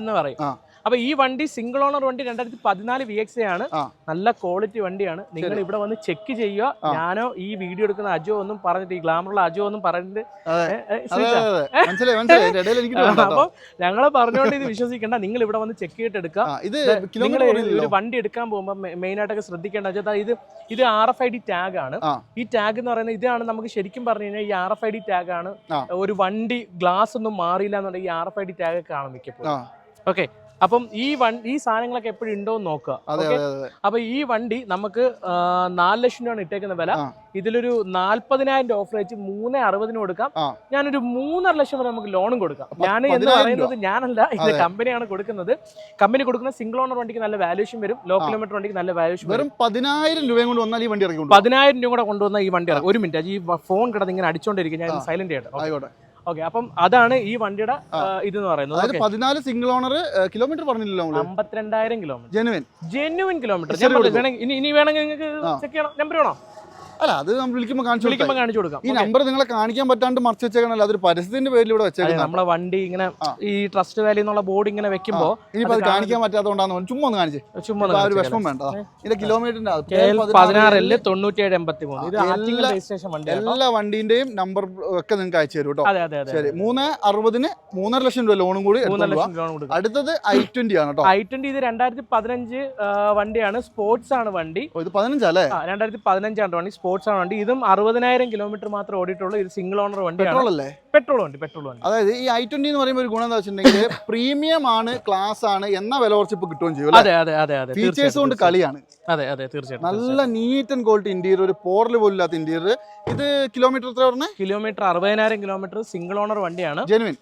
എന്ന് പറയും. അപ്പൊ ഈ വണ്ടി സിംഗിൾ ഓണർ വണ്ടി 2014 VXi ആണ്. നല്ല ക്വാളിറ്റി വണ്ടിയാണ്. നിങ്ങൾ ഇവിടെ വന്ന് ചെക്ക് ചെയ്യുക. ഞാനോ ഈ വീഡിയോ എടുക്കുന്ന അജോ ഒന്നും പറഞ്ഞിട്ട്, ഈ ഗ്ലാമറുള്ള അജോ ഒന്നും പറഞ്ഞിട്ട് അപ്പൊ ഞങ്ങളെ പറഞ്ഞുകൊണ്ട് ഇത് വിശ്വസിക്കേണ്ട. നിങ്ങൾ ഇവിടെ വന്ന് ചെക്ക് ചെയ്തിട്ട് എടുക്കുക. നിങ്ങൾ ഒരു വണ്ടി എടുക്കാൻ പോകുമ്പോൾ മെയിൻ ആയിട്ടൊക്കെ ശ്രദ്ധിക്കേണ്ട ഇത് RFID ടാഗ് ആണ്. ഈ ടാഗ് എന്ന് പറയുന്നത് ഇതാണ്. നമുക്ക് ശരിക്കും പറഞ്ഞു കഴിഞ്ഞാൽ ഈ RFID ടാഗ് ആണ്. ഒരു വണ്ടി ഗ്ലാസ് ഒന്നും മാറിയില്ല എന്നുണ്ടെങ്കിൽ ഈ RFID ടാഗ് കാണും മിക്കപ്പോഴും. ഓക്കെ, അപ്പം ഈ സാധനങ്ങളൊക്കെ എപ്പോഴും ഉണ്ടോ എന്ന് നോക്കുക. അപ്പൊ ഈ വണ്ടി നമുക്ക് 4 ലക്ഷം രൂപയാണ് ഇട്ടേക്കുന്ന വില. ഇതിലൊരു 40,000 ഓഫർ വെച്ച് 3.60 കൊടുക്കാം. ഞാനൊരു 3.5 ലക്ഷം വരെ നമുക്ക് ലോണും കൊടുക്കാം. ഞാൻ എന്ന് പറയുന്നത് ഞാനല്ല, ഇത് കമ്പനിയാണ് കൊടുക്കുന്നത്. കമ്പനി കൊടുക്കുന്ന സിംഗിൾ ഓണർ വണ്ടിക്ക് നല്ല വാല്യൂഷൻ വരും. ലോ കിലോമീറ്റർ വണ്ടിക്ക് നല്ല വാല്യൂഷൻ വരും. 10,000 രൂപ കൊണ്ട് വന്നാൽ ഈ വണ്ടി ഇറക്കും. 10,000 രൂപ കൂടെ കൊണ്ടുവന്ന ഈ വണ്ടി ഇറക്കും. ഒരു മിനിറ്റ്, ഈ ഫോൺ കിടന്ന് ഇങ്ങനെ അടിച്ചോണ്ടിരിക്കും. ഞാൻ സൈലന്റ് ചെയ്യട്ടെ. ഓക്കെ, അപ്പം അതാണ് ഈ വണ്ടിയുടെ ഇതെന്ന് പറയുന്നത്. 14 സിംഗിൾ ഓണർ കിലോമീറ്റർ പറഞ്ഞില്ലല്ലോ, 52,000 കിലോമീറ്റർ ജെനുവിൻ കിലോമീറ്റർ. ഇനി വേണമെങ്കിൽ നിങ്ങൾക്ക് ചെക്ക് ചെയ്യണം. നമ്പർ വേണോ? അല്ല, അത് നമ്മൾ വിളിക്കുമ്പോൾ കാണിച്ചു കൊടുക്കാം. ഈ നമ്പർ നിങ്ങളെ കാണിക്കാൻ പറ്റാണ്ട് മറച്ചു വെച്ചേക്കണല്ലോ, അതൊരു പരസ്യത്തിന്റെ പേരിൽ ഇവിടെ വെച്ചേക്കുന്നത്. നമ്മളെ വണ്ടി ഇങ്ങനെ ഈ ട്രസ്റ്റ് വാലി എന്നുള്ള ബോർഡ് ഇങ്ങനെ വെക്കുമ്പോൾ ഇനിയിപ്പോ അത് കാണിക്കാൻ പറ്റാത്തതുകൊണ്ടാണ്. ചുമ്മാ ഒന്ന് കാണിച്ചു, ചുമ്മാ ഒരു വിഷമം വേണ്ട. ഇതിന്റെ കിലോമീറ്ററിന്റെ 16L9783 ഇത് ആറ്റിങ്ങൽ രജിസ്ട്രേഷൻ വണ്ടി. എല്ലാ വണ്ടിന്റെയും നമ്പർ ഒക്കെ നിങ്ങൾക്ക് അയച്ചു തരും കേട്ടോ. ശരി, 3.60 3.5 ലക്ഷം രൂപ ലോണും കൂടി. അടുത്തത് i20 ആണ് കേട്ടോ. i20 ഇത് 2015 വണ്ടിയാണ്. സ്പോർട്സ് ആണ് വണ്ടി. ഇത് 15 അല്ലേ? 2015 ആണ് വണ്ടി. സ്പോർട്സ് ആണ് വണ്ടി. ഇതും 60,000 കിലോമീറ്റർ മാത്രമേ ഓടിയിട്ടുള്ളൂ. ഇത് സിംഗിൾ ഓണർ വണ്ടിയാണ്. പെട്രോൾ വണ്ടി. അതായത് ഈ i20 എന്ന് പറയുമ്പോൾ ഒരു ഗുണം എന്താ വെച്ചിട്ടുണ്ടെങ്കിൽ പ്രീമിയം ആണ്, ക്ലാസ് ആണ്, എന്ന വില കുറച്ച് ഇപ്പൊ കിട്ടുകയും ചെയ്യും. ഫീച്ചേഴ്സ് കൊണ്ട് കളിയാണ്. തീർച്ചയായിട്ടും നല്ല നീറ്റ് ആൻഡ് ക്വാളിറ്റി ഇന്റീരിയർ, ഒരു പോറൽ പോലും ഇല്ലാത്ത ഇന്റീരിയർ. ഇത് കിലോമീറ്റർ എത്ര പറഞ്ഞേ? Kilometre 60,000 kilometre. സിംഗിൾ ഓണർ വണ്ടിയാണ്. ജെനുവിൻ.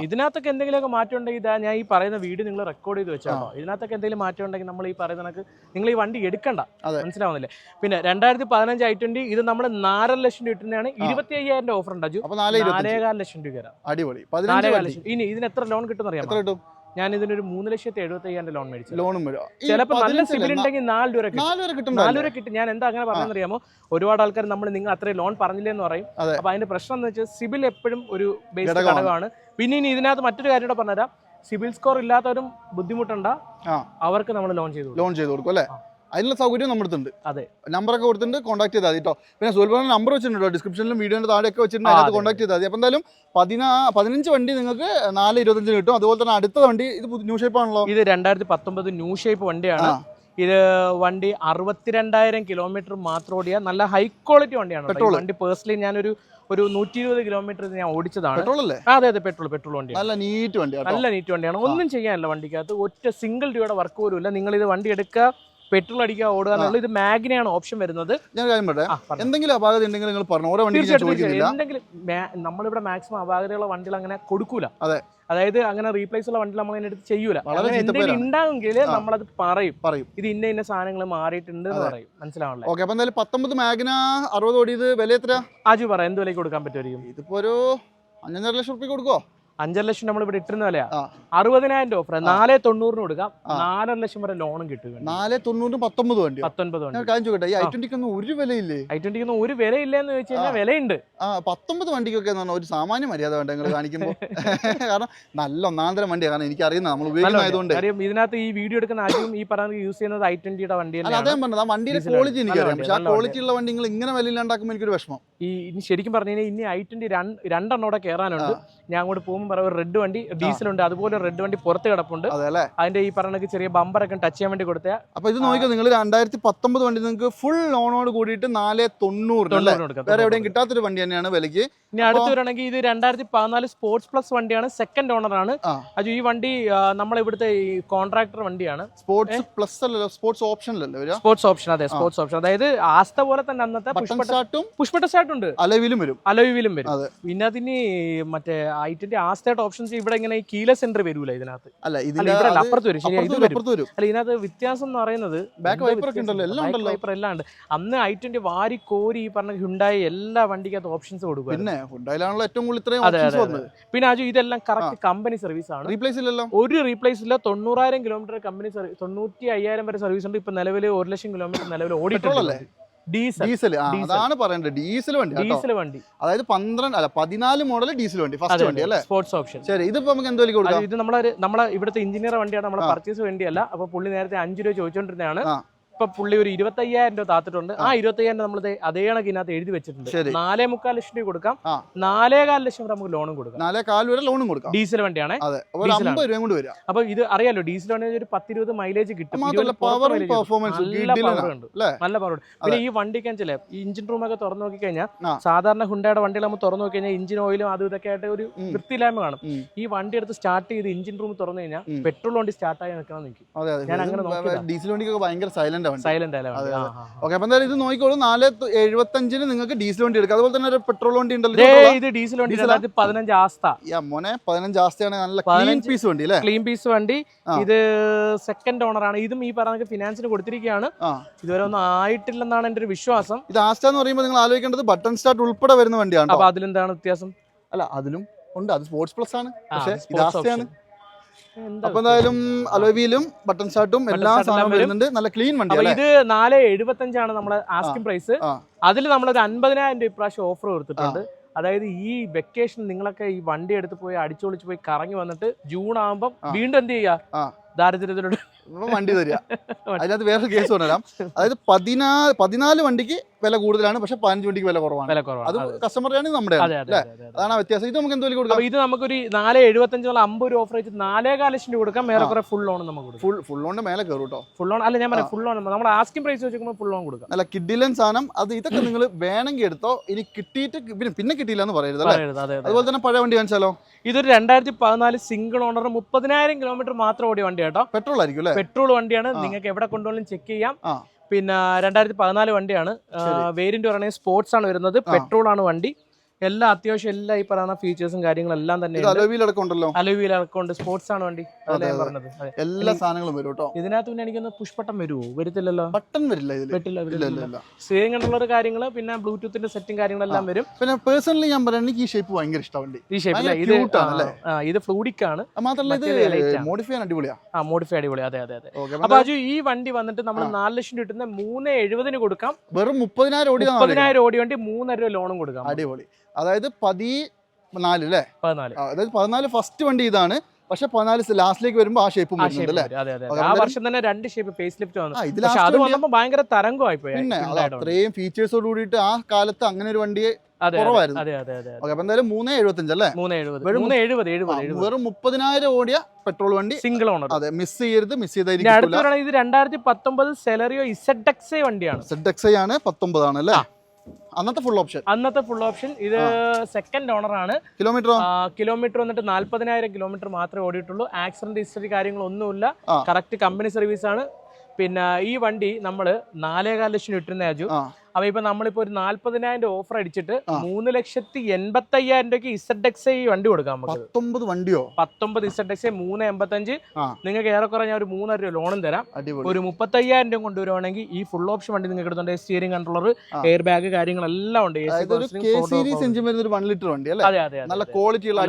ഇതിനകത്തൊക്കെ എന്തെങ്കിലുമൊക്കെ മാറ്റം ഉണ്ടെങ്കിൽ ഇതാ ഞാൻ ഈ പറയുന്ന വീഡിയോ നിങ്ങൾ റെക്കോർഡ് ചെയ്ത് വെച്ചോ. ഇതിനകത്തൊക്കെ എന്തെങ്കിലും മാറ്റം ഉണ്ടെങ്കിൽ നമ്മൾ ഈ പറയുന്ന കണക്ക് നിങ്ങൾ ഈ വണ്ടി എടുക്കണ്ട. മനസ്സിലാവുന്നില്ലേ? പിന്നെ 2015 i20 ഇത് നമ്മൾ 4.5 ലക്ഷം രൂപ ഇട്ടുന്നതാണ്. 25,000 ഓഫർ ഉണ്ട്. 4.25 ലക്ഷം രൂപ തരാം. അടിപൊളി. ഇനി ഇതിന് എത്ര ലോൺ കിട്ടുന്ന അറിയാം? ഞാൻ ഇതിനൊരു 3,75,000 ലോൺ മേടിച്ചു. ലോണും വരും. ചിലപ്പോൾ നല്ല സിബിൽ ഉണ്ടെങ്കിൽ 4 രൂപ കിട്ടും. ഞാൻ എന്താ അങ്ങനെ പറഞ്ഞറിയാമോ? ഒരുപാട് ആൾക്കാർ നിങ്ങൾ അത്രയും ലോൺ പറഞ്ഞില്ലെന്ന് പറയും. അപ്പൊ അതിന്റെ പ്രശ്നം എന്ന് വെച്ചാൽ സിബിൽ എപ്പോഴും ഒരു ബേസ് ഘടകമാണ്. പിന്നെ ഇനി ഇതിനകത്ത് മറ്റൊരു കാര്യം കൂടെ പറഞ്ഞുതരാം. സിബിൽ സ്കോർ ഇല്ലാത്തവരും ബുദ്ധിമുട്ടുണ്ട, അവർക്ക് നമ്മൾ ലോൺ ചെയ്തു കൊടുക്കും അല്ലേ? അതിനുള്ള സൗകര്യം നമ്മുടെ അടുത്തുണ്ട്. അതെ, നമ്പറൊക്കെ കൊടുത്തിട്ടുണ്ട്, കോൺടാക്ട് ചെയ്താൽ മതി കേട്ടോ. പിന്നെ സുൽഭാന്റെ നമ്പർ വെച്ചിട്ടുണ്ടോ ഡിസ്ക്രിപ്ഷനിലും വീഡിയോന്റെ താഴെയൊക്കെ വെച്ചിട്ടുണ്ട്, അതിനകത്ത് കോൺടാക്ട് ചെയ്താൽ മതി. അപ്പോൾ എന്തായാലും 15 വണ്ടി നിങ്ങൾക്ക് 4.25 കിട്ടും. അതുപോലെ തന്നെ അടുത്ത വണ്ടി ഇത് ന്യൂ ഷേപ്പ് ആണല്ലോ. ഇത് 2019 ന്യൂ ഷേപ്പ് വണ്ടിയാണ്. ഇത് വണ്ടി 62,000 കിലോമീറ്റർ മാത്രം ഓടിയ നല്ല ഹൈ ക്വാളിറ്റി വണ്ടിയാണ്. വണ്ടി പേഴ്സണലി ഞാനൊരു 120 കിലോമീറ്റർ ഞാൻ ഓടിച്ചതാണ്. അതെ പെട്രോൾ വണ്ടി, നല്ല നീറ്റ് വണ്ടിയാണ്. ഒന്നും ചെയ്യാനില്ല വണ്ടിക്കകത്ത്, ഒറ്റ സിംഗിൾ രൂപയുടെ വർക്ക് പോലും ഇല്ല. നിങ്ങൾ ഇത് വണ്ടി എടുക്കുക, പെട്രോൾ അടിക്കുക, ഓടുക എന്നുള്ളത്. ഇത് മാഗ്നയാണ് ഓപ്ഷൻ വരുന്നത്. ഞാൻ കാര്യം പറയട്ടെ, എന്തെങ്കിലും അപാകത ഉണ്ടെങ്കിൽ നിങ്ങൾ പറഞ്ഞു. ഓരോ വണ്ടി എന്തെങ്കിലും നമ്മളിവിടെ മാക്സിമം അപാകതയുള്ള വണ്ടികൾ അങ്ങനെ കൊടുക്കൂല. അതെ, അതായത് അങ്ങനെ റീപ്ലേസ് ഉള്ള വണ്ടി നമ്മൾ അതിനടുത്ത് ചെയ്യൂല. എന്തെങ്കിലും ഉണ്ടാകുമെങ്കിൽ നമ്മളത് പറയും, ഇത് ഇന്ന സാധനങ്ങൾ മാറിയിട്ടുണ്ട് എന്ന് പറയും. മനസ്സിലാവണല്ലേ? ഓക്കെ, അപ്പൊ എന്തായാലും 19 മാഗ്ന 60 ഓടിയത് വില എത്ര? ആജു പറ, എന്ത് വിലയ്ക്ക് കൊടുക്കാൻ പറ്റുമായിരിക്കും? ഇതിപ്പോ ഒരു 5.5 ലക്ഷം റുപ്യ കൊടുക്കോ? 5.5 ലക്ഷം നമ്മൾ ഇവിടെ ഇട്ടിരുന്ന വിലയാ. 60,000 ഓഫർ, 4.90 കൊടുക്കാം. 4.5 ലക്ഷം വരെ ലോണും കിട്ടും. 4.90 19 വണ്ടി. 19 വണ്ടി. കാര്യം ചോദിക്കട്ടെ, ഈ i20 ഒരു വിലയില്ലേ? i20 ഒരു വിലയില്ലെന്ന് ചോദിച്ചു കഴിഞ്ഞാൽ വിലയുണ്ട്. 19 വണ്ടിക്കൊക്കെ ഒരു സാമാന്യ മര്യാദ വേണ്ട നിങ്ങൾ കാണിക്കുമ്പോൾ. കാരണം നല്ല ഒന്നാന്തരം വണ്ടിയാണ്, കാരണം എനിക്ക് അറിയുന്ന നമ്മൾ ഉപയോഗിക്കുന്നതുകൊണ്ട്. ഇതിനകത്ത് ഈ വീഡിയോ എടുക്കുന്ന ആദ്യം ഈ പറഞ്ഞ യൂസ് ചെയ്യുന്നത് i20 വണ്ടിയാണ്. അതേ പറഞ്ഞത്, ആ വണ്ടിയുടെ ക്വാളിറ്റി എനിക്കറിയാം. പക്ഷെ ആ ക്വാളിറ്റി ഉള്ള വണ്ടി നിങ്ങൾ ഇങ്ങനെ വിലയിലുണ്ടാക്കുമ്പോൾ എനിക്കൊരു വിഷമം. ഇനി ശരിക്കും പറഞ്ഞു കഴിഞ്ഞാൽ ഇനി i20 രണ്ടെണ്ണോടെ കയറാനുണ്ട്. ഞാൻ അങ്ങോട്ട് പോകുമ്പോൾ പറയാം, റെഡ് വണ്ടി ഡീസലുണ്ട്, അതുപോലെ റെഡ് വണ്ടി പുറത്ത് കിടപ്പുണ്ട്. അതിന്റെ ഈ പറഞ്ഞ ചെറിയ ബമ്പറൊക്കെ ടച്ച് ചെയ്യാൻ വേണ്ടി കൊടുത്ത. അപ്പൊ ഇത് നോക്കിയോ, നിങ്ങൾ 2019 വണ്ടി നിങ്ങൾക്ക് ഫുൾ ലോണോട് കൂടിയിട്ട് 4.90 വേറെ എവിടെയും കിട്ടാത്തൊരു വണ്ടി തന്നെയാണ് വിലക്ക്. ഇനി അടുത്ത് വരണമെങ്കിൽ ഇത് 2014 സ്പോർട്സ് പ്ലസ് വണ്ടിയാണ്, സെക്കൻഡ് ഓണർ ആണ്. അത് ഈ വണ്ടി നമ്മളിവിടുത്തെ കോൺട്രാക്ടർ വണ്ടിയാണ്. സ്പോർട്സ് പ്ലസ് അല്ലല്ലോ, സ്പോർട്സ് ഓപ്ഷനിലല്ലോ. സ്പോർട്സ് ഓപ്ഷൻ, അതെ സ്പോർട്സ് ഓപ്ഷൻ. അതായത് ആസ്ത പോലെ തന്നെ അന്നത്തെ പുഷ്പട്ട സ്റ്റാർട്ട് ഉണ്ട്, അലോയിലും വരും. പിന്നെ അതിന് മറ്റേ i20 ആസ്റ്റയുടെ ഓപ്ഷൻസ് ഇവിടെ ഇങ്ങനെ ഈ കീലെസ് എൻട്രി വരൂല ഇതിനകത്ത്. അപ്പുറത്ത് വരും. ശരി, അല്ല ഇതിനകത്ത് വ്യത്യാസം എന്ന് പറയുന്നത് വൈപ്പർ എല്ലാം ഉണ്ട്. അന്ന് i20 വാരി കോരി ഈ പറഞ്ഞ ഹ്യുണ്ടായി എല്ലാ വണ്ടിക്കകത്ത് ഓപ്ഷൻസ് കൊടുക്കും. പിന്നെ അജു ഇതെല്ലാം കറക്റ്റ് കമ്പനി സർവീസ് ആണ്, ഒരു റീപ്ലേസ് ഇല്ല. 90,000 കിലോമീറ്റർ കമ്പനി 95,000 വരെ സർവീസ് ഉണ്ട്. ഇപ്പൊ നിലവിൽ 1 ലക്ഷം കിലോമീറ്റർ നിലവിൽ ഓടിയിട്ടുള്ളൂ. ഡീസൽ അതാണ് പറയേണ്ടത്, ഡീസൽ വണ്ടി. അതായത് 14 മോഡൽ ഡീസൽ വണ്ടി, ഫസ്റ്റ് വണ്ടി അല്ലേ, സ്പോർട്സ് ഓപ്ഷൻ. ശരി, ഇതിപ്പോ നമുക്ക് എന്ത് വില കൊടുക്കാം? ഇത് നമ്മളെ ഇവിടുത്തെ എഞ്ചിനീയർ വണ്ടിയാണ്, നമ്മളെ പർച്ചേസ് വേണ്ടിയല്ല. അപ്പൊ പുള്ളി നേരത്തെ 5 രൂപ ചോദിച്ചോണ്ടിരുന്നതാണ്. ഇപ്പൊ പുള്ളി ഒരു 25,000 രൂപ താത്തിട്ടുണ്ട്. ആ 25,000 നമ്മൾ അതേ കണക്കിനകത്ത് എഴുതി വെച്ചിട്ടുണ്ട്. 4.25 ലക്ഷം രൂപ കൊടുക്കാം, 4.25 ലക്ഷം വരെ നമുക്ക് ലോണും കൊടുക്കാം. 4.25 വരെ ലോണും കൊടുക്കാം. ഡീസൽ വണ്ടിയാണ്. അപ്പൊ ഇത് അറിയാലോ, ഡീസൽ വണ്ടി ഒരു 10-20 മൈലേജ് കിട്ടും. നല്ല പവർ ഉണ്ട്. പിന്നെ ഈ വണ്ടിക്ക് ചില ഇഞ്ചിൻ റൂം ഒക്കെ തുറന്നു നോക്കി കഴിഞ്ഞാൽ, സാധാരണ ഹുണ്ടയുടെ വണ്ടികൾ നമ്മൾ തുറന്നു നോക്കി കഴിഞ്ഞാൽ ഇഞ്ചിൻ ഓയിലും അതും ഇതൊക്കെ ആയിട്ട് ഒരു വൃത്തിയില്ലായ്മ കാണും. ഈ വണ്ടി എടുത്ത് സ്റ്റാർട്ട് ചെയ്ത് ഇഞ്ചിൻ റൂം തുറന്നു കഴിഞ്ഞാൽ പെട്രോൾ വണ്ടി സ്റ്റാർട്ടായി നിൽക്കണം നിൽക്കും. ഞാൻ അങ്ങനെ നോക്കി, ഡീസൽ വണ്ടിക്കൊക്കെ ഭയങ്കര സൈലന്റ്. ഓക്കെ, അപ്പൊ എന്തായാലും ഇത് നോക്കിക്കോളൂ. 4.75 നിങ്ങൾക്ക് ഡീസൽ വണ്ടി എടുക്കാം. അതുപോലെ തന്നെ ഒരു പെട്രോൾ വണ്ടി ഉണ്ടല്ലോ, ഇത് ഡീസൽ വണ്ടി 15 ആസ്ത. മോനെ 15 ആസ്തയാണ്, നല്ല ക്ലീൻ പീസ് വണ്ടി അല്ലേ, ക്ലീൻ പീസ് വണ്ടി. ഇത് സെക്കൻഡ് ഓണർ ആണ്. ഇതും ഈ പറഞ്ഞ ഫിനാൻസിന് കൊടുത്തിരിക്കുകയാണ്. ഇതുവരെ ഒന്നും ആയിട്ടില്ലെന്നാണ് എന്റെ ഒരു വിശ്വാസം. ഇത് ആസ്ത എന്ന് പറയുമ്പോൾ നിങ്ങൾ ആലോചിക്കേണ്ടത് ബട്ടൺ സ്റ്റാർട്ട് ഉൾപ്പെടെ വരുന്ന വണ്ടിയാണ്. അപ്പൊ അതിലെന്താണ് വ്യത്യാസം? അല്ല, അതിലും ഉണ്ട്, അത് സ്പോർട്സ് പ്ലസ് ആണ്, പക്ഷേ ഇത് ആസ്തയാണ്. അപ്പൊ എന്തായാലും അലോയിലും ബട്ടൺ സ്റ്റാർട്ടും എല്ലാ സാധനവും വരുന്നുണ്ട്, നല്ല ക്ലീൻ വണ്ടി. ഇത് 4.75 ആണ് നമ്മുടെ ആസ്കിംഗ് പ്രൈസ്. അതിൽ നമ്മളൊരു 50,000 രൂപ ഇപ്രാവശ്യം ഓഫർ കൊടുത്തിട്ടുണ്ട്. അതായത് ഈ വെക്കേഷൻ നിങ്ങളൊക്കെ ഈ വണ്ടി എടുത്ത് പോയി അടിച്ചൊളിച്ച് പോയി കറങ്ങി വന്നിട്ട് ജൂൺ ആകുമ്പോൾ വീണ്ടും എന്ത് ചെയ്യുക, ദാരിദ്ര്യത്തിലോട്ട് വണ്ടി തരിക. അതിനകത്ത് വേറെ കേസ് കൊണ്ടുവരാം. അതായത് 14 വണ്ടിക്ക് വില കൂടുതലാണ്, പക്ഷെ 15 വണ്ടിക്ക് വില കുറവാണ്. അത് കസ്റ്റമറാണ് നമ്മുടെ, അതാണ് വ്യത്യാസം. ഇത് നമുക്ക് എന്തെങ്കിലും കൊടുക്കാം. ഇത് നമുക്കൊരു 4.75 50 രൂപ ഓഫർ വെച്ച് 4.25 ലക്ഷം രൂപ കൊടുക്കാം. വേറെ ഫുൾ ലോൺ നമുക്ക് ഫുൾ ലോണിന്റെ മേലെ കയറും കേട്ടോ. ഫുൾ ലോൺ അല്ല, ഞാൻ പറയാം ഫുൾ ലോൺ നമ്മുടെ ആസ്കിംഗ് പ്രൈസ് വെച്ചുമ്പോൾ ഫുൾ ലോൺ കൊടുക്കാം. നല്ല കിഡിലൻ സാധനം. അത് ഇതൊക്കെ നിങ്ങൾ വേണമെങ്കിൽ എടുത്തോ, ഇനി കിട്ടിയിട്ട് പിന്നെ കിട്ടിയില്ല എന്ന് പറയരുത്. അതുപോലെ തന്നെ പഴയ വണ്ടി കാണിച്ചാലോ. ഇതൊരു 2014 സിംഗിൾ ഓണർ 30,000 കിലോമീറ്റർ മാത്രം ഓടിയ വണ്ടി കേട്ടോ. പെട്രോൾ ആയിരിക്കും അല്ലേ? പെട്രോൾ വണ്ടിയാണ്, നിങ്ങൾക്ക് എവിടെ കൊണ്ടുപോലും ചെക്ക് ചെയ്യാം. പിന്നെ 2014 വണ്ടിയാണ്. വേരിയന്റ് പറയുന്നത് സ്പോർട്സ് ആണ് വരുന്നത്, പെട്രോൾ ആണ് വണ്ടി. എല്ലാ അത്യാവശ്യം എല്ലാ ഈ പറയുന്ന ഫീച്ചേഴ്സും കാര്യങ്ങളെല്ലാം തന്നെ അലോയിലടക്കമുണ്ട്. സ്പോർട്സ് ആണ് വണ്ടി, അതല്ലേ ഞാൻ പറഞ്ഞത്. എല്ലാ സാധനങ്ങളും വരും കേട്ടോ. ഇതിനകത്ത് പിന്നെ എനിക്കൊന്ന് പുഷ്പട്ടം വരുമോ? വരത്തില്ലല്ലോ, ബട്ടൺ വരില്ല, സെയിം കണ്ടുള്ള കാര്യങ്ങള്. പിന്നെ ബ്ലൂടൂത്തിന്റെ സെറ്റും കാര്യങ്ങളെല്ലാം വരും. പിന്നെ പേഴ്സണലി ഞാൻ പറയാം, എനിക്ക് ഈ ഷേപ്പ് ഭയങ്കര ഇഷ്ടമാണ്. ഈ ഷേപ്പ് ഇത് ഫ്ലൂഡിക് ആണ്, മാത്രമല്ല മോഡിഫൈ അടിപൊളിയാ. മോഡിഫൈ അടിപൊളി, അതെ അതെ അതെ. അപ്പൊ അജു ഈ വണ്ടി വന്നിട്ട് നമ്മൾ 4 ലക്ഷം രൂപ കിട്ടുന്ന 3.70 കൊടുക്കാം. വെറും 30,000 ഓടി വണ്ടി 3.5 രൂപ ലോണും കൊടുക്കാം. അടിപൊളി. അതായത് 14 അല്ലേ? 14. അതായത് 14 ഫസ്റ്റ് വണ്ടി ഇതാണ്. പക്ഷെ 14 ലാസ്റ്റിലേക്ക് വരുമ്പോൾ ആ ഷേപ്പും വരുന്നുണ്ട് അല്ലേ? അതെ അതെ ആ വർഷം തന്നെ 2 ഷേപ്പ് ഫേസ് ലിഫ്റ്റ് വന്നു. പക്ഷെ അത് വന്നപ്പോൾ ഭയങ്കര തരംഗമായി പോയി. പിന്നെ അത്രയും ഫീച്ചേഴ്സോട് കൂടിയിട്ട് ആ കാലത്ത് അങ്ങനെ ഒരു വണ്ടിയെ കുറവായിരുന്നു. അപ്പൊ എന്തായാലും 375 അല്ലേ? 370 വെറും 30,000 ഓടിയ പെട്രോൾ വണ്ടി, സിംഗിൾ ഓണർ. അതെ, മിസ് ചെയ്തായിരിക്കും. ഇത് 2019 സെലറിയോ ZXi വണ്ടിയാണ്. ZXi ആണ്, 19 ആണ് അല്ലേ? അന്നത്തെ ഫുൾ ഓപ്ഷൻ. ഇത് സെക്കൻഡ് ഓണർ ആണ്. കിലോമീറ്റർ വന്നിട്ട് 40,000 കിലോമീറ്റർ മാത്രമേ ഓടിയിട്ടുള്ളൂ. ആക്സിഡന്റ് ഹിസ്റ്ററി കാര്യങ്ങളൊന്നുമില്ല. കറക്റ്റ് കമ്പനി സർവീസ് ആണ്. പിന്നെ ഈ വണ്ടി നമ്മള് 4.25 ലക്ഷം ഇട്ടിരുന്ന ആജു. അപ്പൊ ഇപ്പൊ നമ്മളിപ്പോ ഒരു 40,000 ഓഫർ അടിച്ചിട്ട് 3,85,000 രൂപയ്ക്ക് ZXi വണ്ടി കൊടുക്കാം നമുക്ക്. 19 വണ്ടിയോ? 19 ZXi 385. നിങ്ങൾക്ക് ഏറെക്കുറെ ഞാൻ ഒരു 3,000 രൂപ ലോണും തരാം. ഒരു 35,000 രൂപ കൊണ്ടുവരുവാണെങ്കിൽ ഈ ഫുൾ ഓപ്ഷൻ വണ്ടി നിങ്ങൾക്ക് എടുത്തുണ്ട്. സ്റ്റിയറിംഗ് കൺട്രോളർ, എയർ ബാഗ് കാര്യങ്ങളെല്ലാം ഉണ്ട്. വണ്ടി അല്ലേ? നല്ല ക്വാളിറ്റിയുള്ള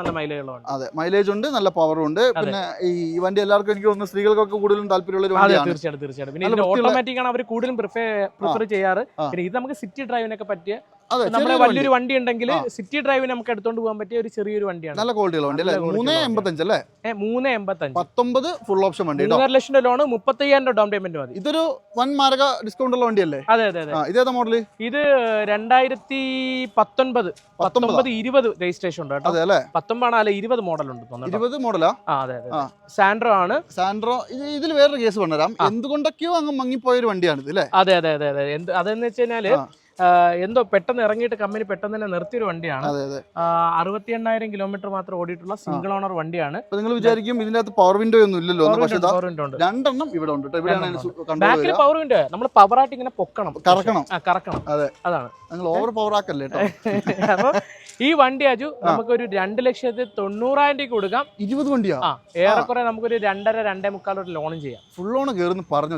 നല്ല മൈലേജ് ഉള്ള വണ്ടി. അതെ, മൈലേജ് ഉണ്ട്, നല്ല പവറും ഉണ്ട്. പിന്നെ ഈ വണ്ടി എല്ലാവർക്കും എനിക്ക് തോന്നുന്നു സ്ത്രീകൾക്കൊക്കെ കൂടുതലും താല്പര്യമുള്ള ഒരു വണ്ടിയാണ്. തീർച്ചയായിട്ടും. പിന്നെ ഓട്ടോമാറ്റിക് ആണ് അവർ കൂടുതലും പ്രിഫർ ചെയ്യാറ്. പിന്നെ ഇത് നമുക്ക് സിറ്റി ഡ്രൈവിനൊക്കെ പറ്റിയ, നമ്മുടെ വലിയൊരു വണ്ടി ഉണ്ടെങ്കിൽ സിറ്റി ഡ്രൈവിന് നമുക്ക് എടുത്തോണ്ട് പോകാൻ പറ്റിയ ഒരു ചെറിയൊരു വണ്ടിയാണ്. നല്ല ക്വാളിറ്റിയുള്ള വണ്ടി അല്ലേ? 385 അല്ലേ? 385. 19 ഫുൾ ഓപ്ഷൻ വണ്ടി. 2.5 ലക്ഷം ലോൺ, 35,000 ഡൗൺ പേയ്മെന്റ് മതി. ഇതൊരു വൻ മാരക ഡിസ്കൗണ്ട് ഉള്ള വണ്ടിയല്ലേ? അതെ. ഇതേതാ മോഡല്? ഇത് 2019 20 രജിസ്ട്രേഷൻ ഉണ്ട് കേട്ടോ. 19 അല്ല 20 മോഡൽ ഉണ്ട്. 20 മോഡലാ? അതെ. സാൻഡ്രോ ആണ്. സാൻഡ്രോ. ഇതിൽ വേറൊരു കേസ് പറഞ്ഞുതരാം. എന്തുകൊണ്ടൊക്കെയോ അങ്ങ് മങ്ങിപ്പോയ ഒരു വണ്ടിയാണ് ഇത് അല്ലേ? അതെ. അതെന്ന് വെച്ച് കഴിഞ്ഞാല് എന്തോ പെട്ടെന്ന് ഇറങ്ങിയിട്ട് കമ്പനി പെട്ടെന്ന് തന്നെ നിർത്തിയൊരു വണ്ടിയാണ്. 68,000 കിലോമീറ്റർ മാത്രം ഓടിയിട്ടുള്ള സിംഗിൾ ഓണർ വണ്ടിയാണ്. നിങ്ങൾ വിചാരിക്കും ഇതിന്റെ അകത്ത് പവർ വിൻഡോ ഒന്നും ഇല്ലല്ലോ. രണ്ടെണ്ണം ഇവിടെ ഉണ്ട്. ബാക്കിൽ പവർ വിൻഡോ നമ്മൾ പവറായിട്ട് ഇങ്ങനെ പൊക്കണം, കറക്കണം. അതെ, അതാണ്. നിങ്ങൾ ഓവർ പവർ ആക്കല്ലേ കേട്ടോ. അപ്പൊ ഈ വണ്ടി അജു നമുക്കൊരു 2,90,000 കൊടുക്കാം. 20 വണ്ടിയാ? ഏറെക്കുറെ നമുക്കൊരു 2.5-2.25 ലോണും ചെയ്യാം. ഫുൾ ലോൺ കയറുന്നു പറഞ്ഞു.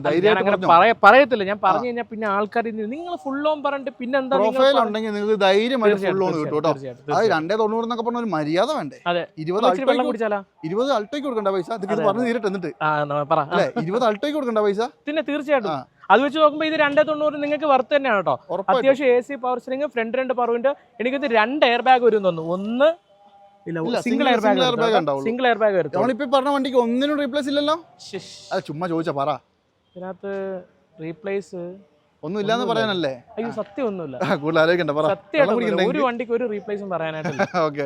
പറയത്തില്ല, ഞാൻ പറഞ്ഞു കഴിഞ്ഞാൽ പിന്നെ ആൾക്കാർ നിങ്ങൾ ഫുൾ ലോൺ പറഞ്ഞിട്ട് പിന്നെ എന്താ പ്രൊഫൈൽ ഉണ്ടെങ്കിൽ നിങ്ങൾക്ക് ധൈര്യമായിട്ട് ഫുൾ ലോൺ കിട്ടും കേട്ടോ. അത് 2.90 എന്നൊക്കെ പറഞ്ഞ ഒരു മര്യാദ വേണ്ടേ? 20 വെള്ളം കുടിച്ചാലോ? 20 അൾട്ടോയ്ക്ക് കൊടുക്കണ്ട പൈസ. പറഞ്ഞു തീരട്ടെ എന്നിട്ട് 20 അൾട്ടോയ്ക്ക് കൊടുക്കണ്ട പൈസ. പിന്നെ തീർച്ചയായിട്ടും അത് വെച്ച് നോക്കുമ്പോൾ ഇത് 2.90 നിങ്ങൾക്ക് വർത്ത് തന്നെയാണ് കേട്ടോ. അത്യാവശ്യം AC power steering, front 2 power window. എനിക്കിത് 2 എയർ ബാഗ് വരും തോന്നുന്നു. ഒന്ന് സിംഗിൾ എയർ ബാഗ് വരും. നമ്മളിപ്പോ പറഞ്ഞ വണ്ടിക്ക് ഒന്നിനും റീപ്ലേസ് ഇല്ലല്ലോ. അത് ചുമ്മാ ചോദിച്ചാ പറ. ഇതിനകത്ത് റീപ്ലേസ് ഒന്നും ഇല്ലാന്ന് പറയാനല്ലേ? അയ്യോ, സത്യം ഒന്നുമില്ല. കൂടുതൽ ആലോചിക്കണ്ട, ഒരു വണ്ടിക്ക് ഒരു റീപ്ലേസും പറയാനായിട്ടില്ല. ഓക്കെ,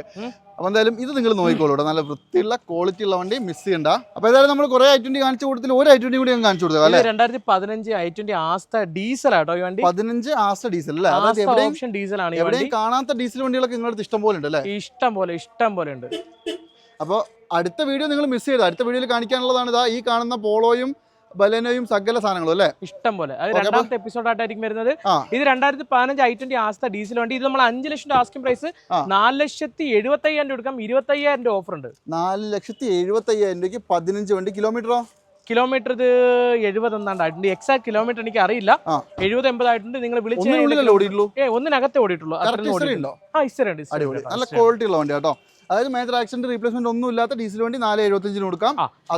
അപ്പൊ എന്തായാലും ഇത് നിങ്ങൾ നോക്കിക്കോളൂ. നല്ല വൃത്തിയുള്ള ക്വാളിറ്റി ഉള്ള വണ്ടി, മിസ് ചെയ്യണ്ട. അപ്പൊ ഏതായാലും നമ്മൾ കുറെ i20 കാണിച്ചു കൊടുത്തില്ല, ഒരു i20 കൂടി കാണിച്ചു കൊടുക്കാം അല്ലേ? 2015 i20 ആസ്ത ഡീസൽ ആട്ടോ ഈ വണ്ടി. 15 ആസ്ത ഡീസൽ അല്ലേ? ഓപ്ഷൻ ഡീസൽ ആണ്. എവിടെയും കാണാത്ത ഡീസൽ വണ്ടികളൊക്കെ നിങ്ങളുടെ ഇഷ്ടം പോലെ ഉണ്ട് അല്ലേ? ഇഷ്ടം പോലെ ഉണ്ട്. അപ്പോൾ അടുത്ത വീഡിയോ നിങ്ങൾ മിസ് ചെയ്ത് അടുത്ത വീഡിയോയിൽ കാണിക്കാനുള്ളതാണ് ഇതാ ഈ കാണുന്ന പോളോയും ബലേനോയും സകല സാധനങ്ങളും അല്ലേ? ഇഷ്ടം പോലെ. അത് രണ്ടാമത്തെ എപ്പിസോഡായിട്ടായിരിക്കും വരുന്നത്. ഇത് 2015 i20 ആസ്ത ഡീസൽ വണ്ടി. ഇത് നമ്മൾ 5 ലക്ഷം ആസ്കിംഗ് പ്രൈസ്, 4,75,000 കൊടുക്കാം. 25,000 ഓഫർ ഉണ്ട്. 4,75,000 രൂപയ്ക്ക് 15 വണ്ടി. കിലോമീറ്റർ ഇത് 70 എന്നാണ്ടായിട്ടുണ്ട്. എക്സാക്ട് കിലോമീറ്റർ എനിക്ക് അറിയില്ല. 70-80 ആയിട്ടുണ്ട്. നിങ്ങൾ ഒന്നിനകത്തെ ഓടിയിട്ടുള്ളൂ. നല്ല ക്വാളിറ്റി ഉള്ള വണ്ടി കേട്ടോ. അതായത് മേജർ ആക്സിഡന്റ് റീപ്ലേസ്മെന്റ് ഒന്നും ഇല്ലാത്ത ഡീസൽ വണ്ടി 4,75 കൊടുക്കാം.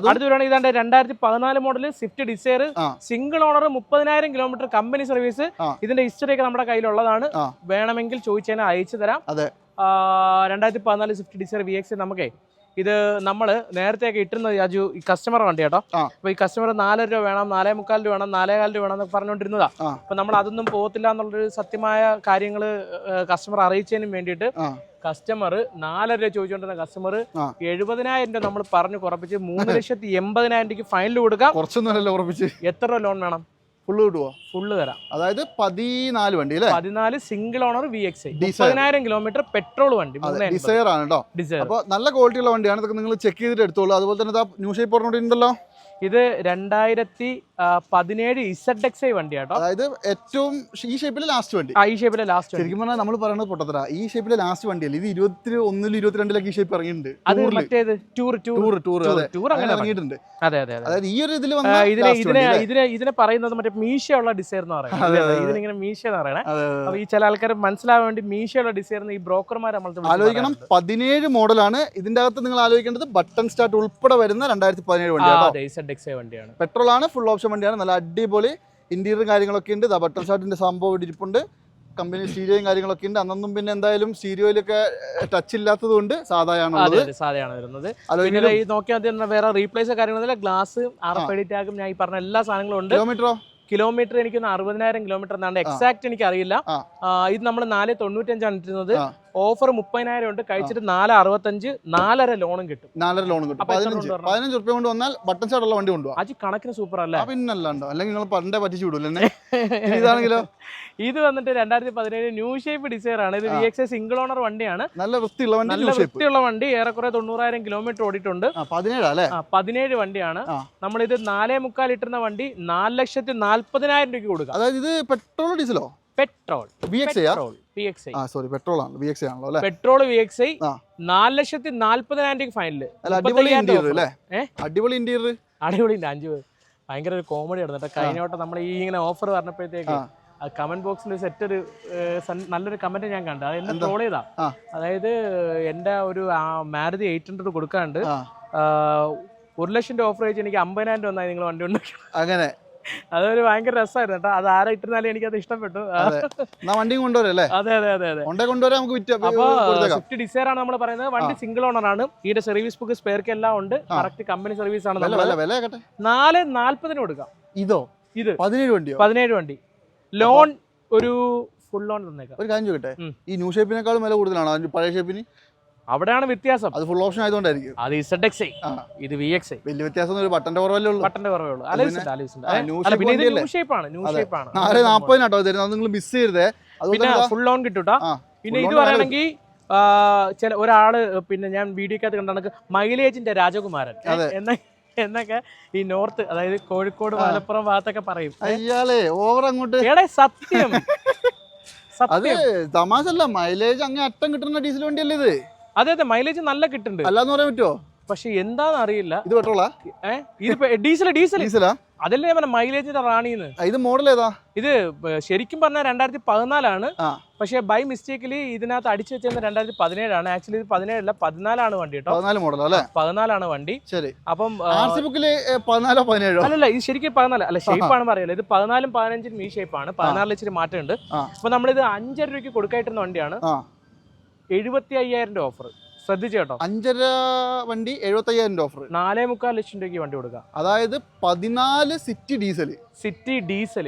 അടുത്ത ഇതാണ്ട് 2014 model Swift Dzire, single owner, 30,000 kilometre company service. ഇതിന്റെ ഹിസ്റ്ററി ഒക്കെ നമ്മുടെ കയ്യിലുള്ളതാണ്. വേണമെങ്കിൽ ചോദിച്ചാൽ അയച്ചു തരാം. 2014 സ്വിഫ്റ്റ് ഡിസയർ VX നമുക്കേ ഇത് നമ്മൾ നേരത്തെയൊക്കെ ഇട്ടിരുന്ന രാജു ഈ കസ്റ്റമർ വണ്ടി കേട്ടോ. അപ്പൊ ഈ കസ്റ്റമർ 4 രൂപ വേണം, 4.25 രൂപ വേണം, 4.25 രൂപ വേണം എന്നൊക്കെ പറഞ്ഞുകൊണ്ടിരുന്നതാ. അപ്പൊ നമ്മൾ അതൊന്നും പോകത്തില്ല എന്നുള്ളൊരു സത്യമായ കാര്യങ്ങൾ കസ്റ്റമർ അറിയിച്ചതിനും വേണ്ടിയിട്ട് കസ്റ്റമർ 4 രൂപ ചോദിച്ചുകൊണ്ടിരുന്ന കസ്റ്റമർ 70,000 രൂപ നമ്മൾ പറഞ്ഞു കുറപ്പിച്ച് 3,80,000 രൂപയ്ക്ക് ഫൈനൽ കൊടുക്കാം. കുറച്ചൊന്നുമല്ല കുറപ്പിച്ച്. എത്ര രൂപ ലോൺ വേണം? ഫുള്ള് തരാം. അതായത് 14 വണ്ടി അല്ലേ? 14 single owner VXi, 30,000 kilometre petrol വണ്ടി. ഡിസയർ ആണ് കേട്ടോ. അപ്പൊ നല്ല ക്വാളിറ്റി ഉള്ള വണ്ടിയാണ്. ഇതൊക്കെ നിങ്ങൾ ചെക്ക് ചെയ്തിട്ട് എടുത്തോളൂ. അതുപോലെ തന്നെ ന്യൂ ഷേപ്പ് പറഞ്ഞിട്ടുണ്ടല്ലോ. ഇത് 2017 ZXi വണ്ടി കേട്ടോ. അതായത് ഏറ്റവും ഈ ഷേപ്പിലെ ലാസ്റ്റ് വണ്ടി. ഈ ഷേപ്പിലെ ലാസ്റ്റ്. ശരിക്കും പറഞ്ഞാൽ നമ്മൾ പറയുന്നത് പൊട്ടത്തരാ. ഈ ഷേപ്പിലെ ലാസ്റ്റ് വണ്ടിയല്ല ഇത്. 21 22 ഈ ഷേപ്പ് ഇറങ്ങിയിട്ടുണ്ട്. ഇറങ്ങിയിട്ടുണ്ട്. അതായത് ഈ ഒരു ഇതിൽ ഇതിനെ പറയുന്നത് മറ്റേ മീശയുള്ള ഡിസൈർ എന്ന് പറയുന്നത്. ഇതിനിങ്ങനെ മീശ എന്ന് പറയണേ. അപ്പൊ ഈ ചില ആൾക്കാർ മനസ്സിലാവാൻ വേണ്ടി മീശയുള്ള ഡിസൈർ ഈ ബ്രോക്കർമാർ നമ്മൾ ആലോചിക്കണം. 17 മോഡലാണ്. ഇതിന്റെ അകത്ത് നിങ്ങൾ ആലോചിക്കേണ്ടത് ബട്ടൺ സ്റ്റാർട്ട് ഉൾപ്പെടെ വരുന്ന 2017 വണ്ടിയാണ്. പെട്രോൾ ആണ്, ഫുൾ ഓപ്ഷൻ വണ്ടിയാണ്. നല്ല അടിപൊളി ഇന്റീരിയർ കാര്യങ്ങളൊക്കെ ഉണ്ട്. ബട്ടൺ സ്റ്റാർട്ടിന്റെ സംഭവം ഇരിപ്പുണ്ട്. കമ്പനി സ്റ്റീരിയോയും കാര്യങ്ങളൊക്കെ ഉണ്ട്. അന്നൊന്നും പിന്നെ എന്തായാലും സ്റ്റീരിയോയിലൊക്കെ ടച്ച് ഇല്ലാത്തത് കൊണ്ട് സാധാരണ സാധാരണ വരുന്നത്. പിന്നെ ഈ നോക്കിയാൽ വേറെ റീപ്ലേസ് കാര്യങ്ങളൊന്നുമില്ല. ഗ്ലാസ്, RFID ടാഗും ഞാൻ ഈ പറഞ്ഞ എല്ലാ സാധനങ്ങളും ഉണ്ട്. കിലോമീറ്റർ എനിക്കൊന്ന് 60,000 കിലോമീറ്റർ എന്നാണ് എക്സാക്ട് എനിക്ക് അറിയില്ല. ഇത് നമ്മൾ 495 ഇട്ടിരുന്നത്. ഓഫർ 30,000 ഉണ്ട്. കഴിച്ചിട്ട് 465, 4.5 ലോണും കിട്ടും. 4.5 ലോണും കിട്ടും. 15 റുപ്യ കൊണ്ട് വന്നാൽ ബട്ടൺ ഷാട്ടുള്ള വണ്ടി കൊണ്ടുപോകാം. അത് കണക്കിന് സൂപ്പർ അല്ലേ? പിന്നല്ലാണ്ടോ, അല്ലെങ്കിൽ നിങ്ങൾ പണ്ടേ പറ്റിച്ചു വിടൂല്ലേ. ഇതാണെങ്കിലോ ഇത് വന്നിട്ട് 2017 ന്യൂ ഷേപ്പ് ഡിസൈർ ആണ്. ഇത് VXI സിംഗിൾ ഓണർ വണ്ടിയാണ്. നല്ല വൃത്തിയുള്ള വണ്ടി. നല്ല വൃത്തിയുള്ള വണ്ടി. ഏറെക്കുറെ 90,000 കിലോമീറ്റർ ഓടിയിട്ടുണ്ട്. 17 വണ്ടിയാണ്. നമ്മളിത് 4.25 ഇട്ടിരുന്ന വണ്ടി 4,40,000 രൂപയ്ക്ക് കൊടുക്കാം. അതായത് ഇത് പെട്രോളോ ഡീസലോ? പെട്രോൾ. പെട്രോൾ ആണ്. VXI ആണല്ലോ അല്ലേ? പെട്രോൾ VXI 4,40,000 രൂപ ഫൈനല്. അടിപൊളി ഇന്റീരിയർ അല്ലേ? അടിപൊളി ഇന്റീരിയർ. അടിപൊളി 5 ഭയങ്കര ഒരു കോമഡി ആണ് കേട്ടോ. കഴിഞ്ഞോട്ട് നമ്മൾ ഈ ഇങ്ങനെ ഓഫർ പറഞ്ഞപ്പോഴത്തേക്ക് കമന്റ് ബോക്സിൽ സെറ്റ് ഒരു നല്ലൊരു കമന്റ് ഞാൻ കണ്ടു. അത് എന്നെ ട്രോൾ ചെയ്താ. അതായത് എന്റെ ഒരു മാരുതി 800 കൊടുക്കാണ്ട് 1,00,000 രൂപ ഓഫർ വെച്ച് എനിക്ക് 50,000 വന്നാൽ നിങ്ങൾ വണ്ടി ഉണ്ടാക്കി. അങ്ങനെ അതൊരു ഭയങ്കര രസമായിരുന്നു കേട്ടോ. അത് ആരെ ഇട്ടിരുന്നാലും എനിക്കത് ഇഷ്ടപ്പെട്ടു. വണ്ടി കൊണ്ടുവരല്ലേ? അതെ അതെ അതെ അതെ. അപ്പൊ സ്വിഫ്റ്റ് ഡിസൈർ ആണ് നമ്മൾ പറയുന്നത്. വണ്ടി സിംഗിൾ ഓണർ ആണ്. ഇതിന്റെ സർവീസ് ബുക്ക് സ്പെയർക്ക് എല്ലാം ഉണ്ട്. കറക്റ്റ് കമ്പനി സർവീസ് ആണ്. 4,40 കൊടുക്കാം. ഇത് 17 വണ്ടി ലോൺ ഒരു ഫുൾ ലോൺ തന്നേക്കാം. ഒരു കാര്യം ചോദിക്കട്ടെ, ഈ ന്യൂ ഷേപ്പിനേക്കാളും വില കൂടുതലാണോ പഴയ ഷേപ്പിന്? അവിടെയാണ് വ്യത്യാസം. അത് ഫുൾ ഓപ്ഷൻ ആയതുകൊണ്ടായിരിക്കും. അത് ZXi, ഇത് VXI. വലിയ വ്യത്യാസം ഒരു ബട്ടന്റെ കുറവല്ലേ ഉള്ളൂ. ബട്ടന്റെ കുറവേ ഉള്ളൂ. ന്യൂ ഷേപ്പാണ്. 4,40 തരുന്നത്. നിങ്ങൾ മിസ് ചെയ്തേ. പിന്നെ ഫുൾ ലോൺ കിട്ടൂട്ടാ. പിന്നെ ഇത് പറയുകയാണെങ്കിൽ ഒരാള് പിന്നെ ഞാൻ വീഡിയോക്കകത്ത് കണ്ട മൈലേജിന്റെ രാജകുമാരൻ എന്നൊക്കെ ഈ നോർത്ത്, അതായത് കോഴിക്കോട്, മലപ്പുറം ഭാഗത്തൊക്കെ പറയും. അയ്യാളെ ഓവർ അങ്ങോട്ട് സത്യം. അത് തമാശല്ല. മൈലേജ് അങ്ങ് അറ്റം കിട്ടുന്ന ഡീസൽ വണ്ടിയല്ലേ ഇത്? അതെ അതെ, മൈലേജ് നല്ല കിട്ടുന്നുണ്ട്. അല്ലാന്ന് പറയാൻ പറ്റുമോ? പക്ഷെ എന്താന്ന് അറിയില്ല. ഇത് പെട്രോളാ? ഇത് ഡീസലാ? അതല്ലേ ഞാൻ പറഞ്ഞ മൈലേജിന്റെ റാണിന്ന്. ഇത് മോഡൽ ഏതാ? ഇത് ശരിക്കും പറഞ്ഞാൽ 2014 പക്ഷെ ബൈ മിസ്റ്റേക്കില് ഇതിനകത്ത് അടിച്ചു വെച്ചത് 2017. ആക്ച്വലി ഇത് 17 അല്ല, 14 വണ്ടി കേട്ടോ. 14 മോഡൽ അല്ലേ? 14 വണ്ടി. ശരി. അപ്പം അല്ലല്ല, ഇത് ശരിക്കും 14 അല്ല, ഷേപ്പാണ് പറയല്ലോ. ഇത് 14 15 ഈ ഷേപ്പാണ്. 16 ഇച്ചിരി മാറ്റമുണ്ട്. അപ്പൊ നമ്മളിത് 5.5 രൂപയ്ക്ക് കൊടുക്കായിട്ടുന്ന വണ്ടിയാണ്. 75,000 രൂപ ഓഫർ. ശ്രദ്ധിച്ചു കേട്ടോ. 5.5 വണ്ടി 75,000 ഓഫർ. 4.25 ലക്ഷം രൂപയ്ക്ക് വണ്ടി കൊടുക്കാം. അതായത് 14 സിറ്റി ഡീസൽ.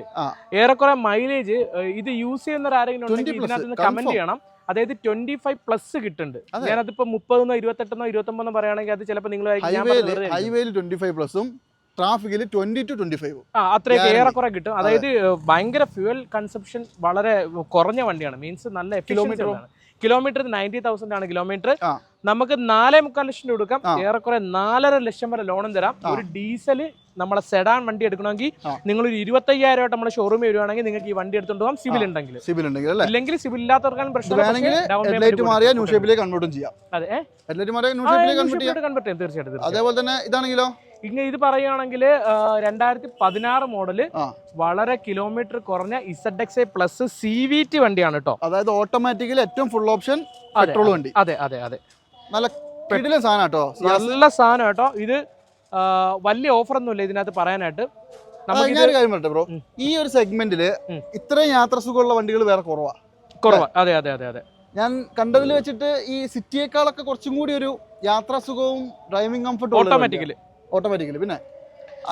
ഏറെക്കുറെ മൈലേജ് ഇത് യൂസ് ചെയ്യുന്ന ആരെങ്കിലും ഉണ്ടെങ്കിൽ ഇതിനകത്ത് കമന്റ് ചെയ്യണം. അതായത് 25+ കിട്ടുന്നുണ്ട്. ഞാനതിപ്പോ 30, 28, 29 പറയുകയാണെങ്കിൽ അത് ചിലപ്പോൾ നിങ്ങൾ ഹൈവേയിൽ 25+ഉം ട്രാഫിക്കിൽ 20 to 25 അത്രയൊക്കെ ഏറെക്കുറെ കിട്ടും. അതായത് ഭയങ്കര ഫ്യൂവൽ കൺസപ്ഷൻ വളരെ കുറഞ്ഞ വണ്ടിയാണ്. മീൻസ് നല്ല കിലോമീറ്റർ 90,000 ആണ് കിലോമീറ്റർ. നമുക്ക് 4.25 ലക്ഷം രൂപ കൊടുക്കാം. ഏറെക്കുറെ 4.5 ലക്ഷം വരെ ലോണും തരാം. ഒരു ഡീസൽ നമ്മളെ സെഡാൻ വണ്ടി എടുക്കണമെങ്കിൽ നിങ്ങൾ ഒരു 25,000 ആയിട്ട് നമ്മുടെ ഷോറൂമിൽ വരുവാണെങ്കിൽ നിങ്ങൾക്ക് ഈ വണ്ടി എടുത്തുകൊണ്ട് പോകാം. സിവിൽ ഉണ്ടെങ്കിൽ ഇല്ലെങ്കിൽ സിവിൽ ഇല്ലാത്തവർക്കാണ് പ്രശ്നം. തീർച്ചയായിട്ടും. അതേപോലെ തന്നെ ഇതാണെങ്കിലോ, ഇങ്ങനെ ഇത് പറയുകയാണെങ്കിൽ 2016 മോഡല് വളരെ കിലോമീറ്റർ കുറഞ്ഞ ZXi പ്ലസ് CVT വണ്ടിയാണ് കേട്ടോ. അതായത് ഓട്ടോമാറ്റിക്കലി ഏറ്റവും ഫുൾ ഓപ്ഷൻ പെട്രോൾ വണ്ടി. അതെ അതെ അതെ, നല്ല സാധനം കേട്ടോ. നല്ല സാധനം കേട്ടോ. ഇത് വലിയ ഓഫർ ഒന്നുമില്ല ഇതിനകത്ത് പറയാനായിട്ട്. ഞാനൊരു കാര്യം പറയട്ടെ ബ്രോ, ഈ ഒരു സെഗ്മെന്റില് ഇത്രയും യാത്ര സുഖമുള്ള വണ്ടികൾ വേറെ കുറവാ. അതെ അതെ അതെ അതെ. ഞാൻ കണ്ടതിൽ വെച്ചിട്ട് ഈ സിറ്റിയേക്കാളൊക്കെ കുറച്ചും കൂടി ഒരു യാത്രാ സുഖവും ഡ്രൈവിംഗ് കംഫർട്ടും ഓട്ടോമാറ്റിക്കലി. പിന്നെ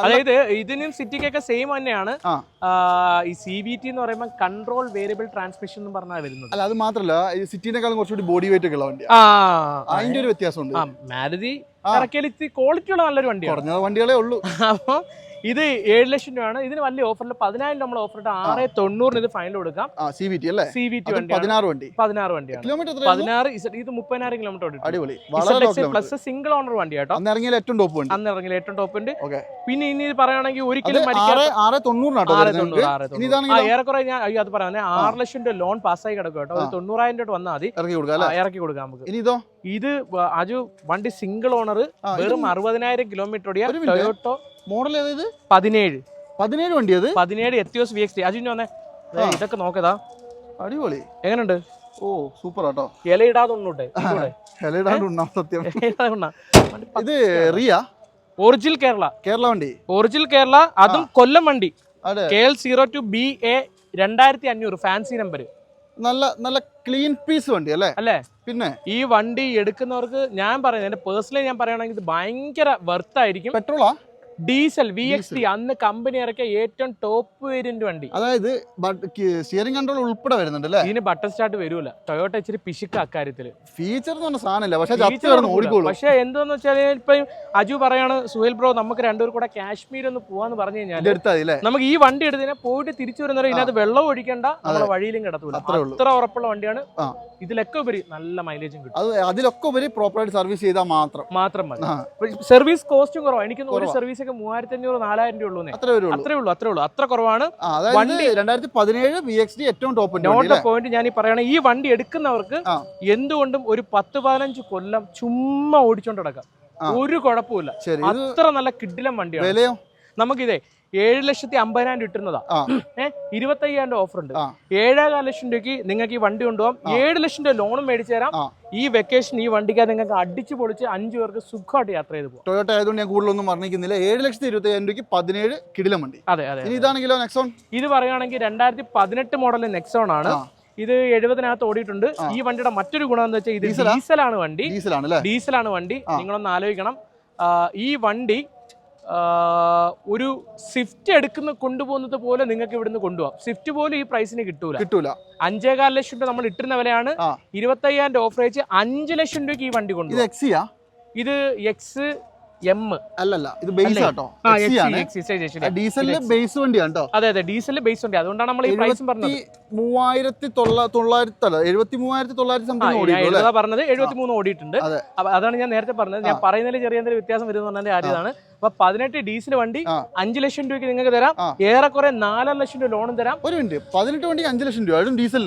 അതായത് ഇതിനും സിറ്റിക്കൊക്കെ സെയിം തന്നെയാണ്. ഈ CVT എന്ന് പറയുമ്പോൾ കൺട്രോൾ വേരിയബിൾ ട്രാൻസ്മിഷൻ എന്ന് പറഞ്ഞാൽ വരുന്നത്. അല്ല, അത് മാത്രമല്ല, ഈ സിറ്റിനേക്കാളും കുറച്ചുകൂടി ബോഡി വെയിറ്റ് ഒക്കെ ഉള്ള വണ്ടി. അതിന്റെ ഒരു വ്യത്യാസമുണ്ട്. മാരുതി ക്വാളിറ്റി ഉള്ള നല്ലൊരു വണ്ടി, കുറഞ്ഞ വണ്ടികളേ ഉള്ളൂ. അപ്പൊ ഇത് 7 ലക്ഷം രൂപയാണ്. ഇതിന് വലിയ ഓഫറിൽ 10,000 നമ്മൾ ഓഫർ ഇട്ട് 690 ഇത് ഫൈനൽ കൊടുക്കാം. CVT അല്ലേ? CVT വണ്ടി 16 വണ്ടിയാണ്. കിലോമീറ്റർ 16. ഇത് 30,000 കിലോമീറ്റർ ഓടിക്കും. പ്ലസ് സിംഗിൾ ഓണർ വണ്ടി കേട്ടോ. അന്ന് ഇറങ്ങിയ ഏറ്റവും ടോപ്പ് ഉണ്ട്. പിന്നെ ഇനി പറയുകയാണെങ്കിൽ ഒരിക്കലും ഏറെക്കുറെ ഞാൻ അത് പറയാൻ 6 ലക്ഷം രൂപ ലോൺ പാസ്സായി കിടക്കും കേട്ടോ. 90,000 രൂപ വന്നാൽ മതി, ഇറക്കി കൊടുക്കാം നമുക്ക്. ഇത് അജു വണ്ടി സിംഗിൾ ഓണർ, വെറും 60,000 കിലോമീറ്റർ ഓടിയ ടൊയോട്ടോ മോഡൽ. ഏത്? 17 വണ്ടി. അത് 17 എത്തിയോസ് VXI. അജിന് വന്നേ, ഇതൊക്കെ നോക്കതാ. അടിപൊളി. എങ്ങനെയുണ്ട്? ഓ സൂപ്പർ ആട്ടോ. ഇലയിടാതെ സത്യം. ഇത് റിയ ഒറിജിനൽ കേരള വണ്ടി. ഒറിജിനൽ കേരള, അതും കൊല്ലം വണ്ടി. KL02BA 2500 fancy number. നല്ല നല്ല ക്ലീൻ പീസ് വണ്ടി അല്ലേ? അല്ലേ? പിന്നെ ഈ വണ്ടി എടുക്കുന്നവർക്ക് ഞാൻ പറയുന്നത്, എന്റെ പേഴ്സണലി ഞാൻ പറയുകയാണെങ്കിൽ ഇത് ഭയങ്കര വർത്ത് ആയിരിക്കും. പെട്രോളാ? ഡീസൽ VXD, അന്ന് കമ്പനി ഇറക്കിയ ഏറ്റവും ടോപ്പ് വേരിയന്റ് വണ്ടി. അതായത് സ്റ്റിയറിംഗ് കൺട്രോൾ ഉൾപ്പെടെ വരുന്നുണ്ട് അല്ലേ? ഇതിന് ബട്ടൺ സ്റ്റാർട്ട് വരൂല. ടൊയോട്ട ഇച്ചിരി പിശുക്ക അക്കാര്യത്തില്. ഫീച്ചർ എന്ന് പറഞ്ഞ സാധനമില്ല, പക്ഷെ പക്ഷെ എന്താന്ന് വെച്ചാൽ ഇപ്പൊ അജു പറയാണ്, സുഹേൽ ബ്രോ നമുക്ക് രണ്ടുപേർ കൂടെ കാശ്മീർ ഒന്ന് പോവാന്ന് പറഞ്ഞു കഴിഞ്ഞാൽ നമുക്ക് ഈ വണ്ടി എടുത്തതിനെ പോയിട്ട് തിരിച്ചു വരുന്നവരെ ഇതിനകത്ത് വെള്ളം ഒഴിക്കണ്ട, നമ്മുടെ വഴിയിലും കിടത്തൂല. അത്ര ഉറപ്പുള്ള വണ്ടിയാണ്. ഇതിലൊക്കെ ഉപരി നല്ല മൈലേജും കിട്ടും. അതിലൊക്കെ ഉപരി പ്രോപ്പറായിട്ട് സർവീസ് ചെയ്താൽ മാത്രം മതി. സർവീസ് കോസ്റ്റും കുറവാണ്. എനിക്ക് ഒരു സർവീസ് ഒക്കെ 3500-4000 രൂപ ഉള്ളൂ. അത്രേ ഉള്ളൂ. അത്ര കുറവാണ്. വണ്ടി 2017 VXD ഏറ്റവും ടോപ്പ് നോട്ട് പോയിന്റ് ഞാൻ ഈ പറയണ, ഈ വണ്ടി എടുക്കുന്നവർക്ക് എന്തുകൊണ്ടും ഒരു 10-15 കൊല്ലം ചുമ്മാ ഓടിച്ചോണ്ട് നടക്കാം, ഒരു കുഴപ്പമില്ല. അത്ര നല്ല കിഡിലം വണ്ടിയാണ്. നമുക്കിതേ 7,50,000 ഇട്ടുന്നതാ. 25,000 ഓഫർ ഉണ്ട്. 7,4 ലക്ഷം രൂപയ്ക്ക് നിങ്ങൾക്ക് ഈ വണ്ടി കൊണ്ടുപോകാം. 7 ലക്ഷം രൂപ ലോണും മേടിച്ചു തരാം. ഈ വെക്കേഷൻ ഈ വണ്ടിക്ക് നിങ്ങൾക്ക് അടിച്ചു പൊളിച്ച് 5 പേർക്ക് സുഖമായിട്ട് യാത്ര ചെയ്ത് പോകും. ടൊയോട്ട ആയതുകൊണ്ട് ഞാൻ കൂടുതലൊന്നും പറഞ്ഞിരിക്കുന്നില്ല. 7,25,000 രൂപയ്ക്ക് 17 കിടിലം വണ്ടി. അതെ. ഇതാണെങ്കിലോ നെക്സോൺ? ഇത് പറയുകയാണെങ്കിൽ 2018 മോഡൽ നെക്സോൺ ആണ്. ഇത് 70-നകത്ത് ഓടിയിട്ടുണ്ട്. ഈ വണ്ടിയുടെ മറ്റൊരു ഗുണം എന്ന് വെച്ചാൽ ഇത് ഡീസലാണ് വണ്ടി. നിങ്ങളൊന്ന് ആലോചിക്കണം, ഈ വണ്ടി ഒരു സ്വിഫ്റ്റ് കൊണ്ടുപോകുന്നത് പോലെ നിങ്ങൾക്ക് ഇവിടുന്ന് കൊണ്ടുപോകാം. സ്വിഫ്റ്റ് പോലും ഈ പ്രൈസിന് കിട്ടൂല. 5.25 ലക്ഷം രൂപ നമ്മൾ ഇട്ടിരുന്ന വിലയാണ്. 25,000 ഓഫർ വെച്ച് 5 ലക്ഷം രൂപയ്ക്ക് ഈ വണ്ടി കൊണ്ടുപോകും. ഇത് XM അല്ലല്ല, ഇത് ബേസ് ആട്ടോ. ഡീസലിലെ ബേസ് വണ്ടിയാണ് കേട്ടോ. അതെ, ഡീസലിലെ ബേസ് വണ്ടി. അതുകൊണ്ടാണ് നമ്മൾ ഈ പ്രൈസും പറഞ്ഞത്. 73,900 സംതിങ് പറഞ്ഞത്. 73 ഓടിയിട്ടുണ്ട്. അതാണ് ഞാൻ നേരത്തെ പറഞ്ഞത്. ഞാൻ പറയുന്നതിൽ ചെറിയ എന്തെങ്കിലും വ്യത്യാസം വരുന്ന പറഞ്ഞതിന്റെ കാര്യമാണ്. അപ്പൊ 18 ഡീസൽ വണ്ടി 5 ലക്ഷം രൂപയ്ക്ക് നിങ്ങൾക്ക് തരാം. ഏറെക്കുറെ 4 ലക്ഷം രൂപ ലോണും തരാം. ഒരു മിനിറ്റ്, 18 വണ്ടിക്ക് 5 ലക്ഷം രൂപ ഡീസൽ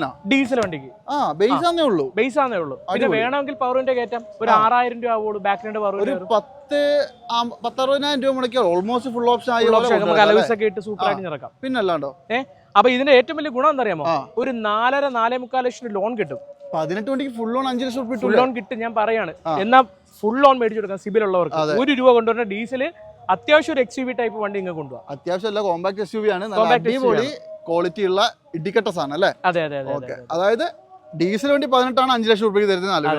വണ്ടിക്ക് ബേസ് ആണേ ഉള്ളൂ. പിന്നെ വേണമെങ്കിൽ പവർ വിൻഡോ കയറ്റാം. ഒരു 6,000 രൂപ ആവുള്ളൂ. ബാക്കിന്റെ പവർ വിൻഡോ 10,60,000 രൂപ മുടക്കിയാൽ ഓൾമോസ്റ്റ് ഫുൾ ഓപ്ഷൻ ആയി. നമുക്ക് അലവൻസ് ഒക്കെ ഇട്ട് സൂപ്പർ ആയിട്ട് നടക്കാം. പിന്നല്ലാണ്ടോ? അപ്പൊ ഇതിന്റെ ഏറ്റവും വലിയ ഗുണം എന്താ? ഒരു 4.5-4.25 ലക്ഷം രൂപ ലോൺ കിട്ടും. 18 വണ്ടിക്ക് ഫുൾ ലോൺ 5 ലക്ഷം രൂപ ഫുൾ ലോൺ കിട്ടും. ഞാൻ പറയാണ്, എന്നാ ഫുൾ ലോൺ മേടിച്ചു കൊടുക്കാം സിബിൽ ഉള്ളവർക്ക്. 1 രൂപ കൊണ്ടുവരുന്ന ഡീസൽ അത്യാവശ്യം ഒരു XUV ടൈപ്പ് വണ്ടി ഇങ്ങനെ കൊണ്ടുപോകാം. അത്യാവശ്യം അല്ല, കോമ്പാക്ട് SUV ആണ്. ക്വാളിറ്റി ഉള്ള ഇടിക്കട്ട സാധനം അല്ലേ? അതെ. അതായത് ഡീസൽ വണ്ടി 18 5 ലക്ഷം രൂപയ്ക്ക് തരുന്ന അല്ലേ?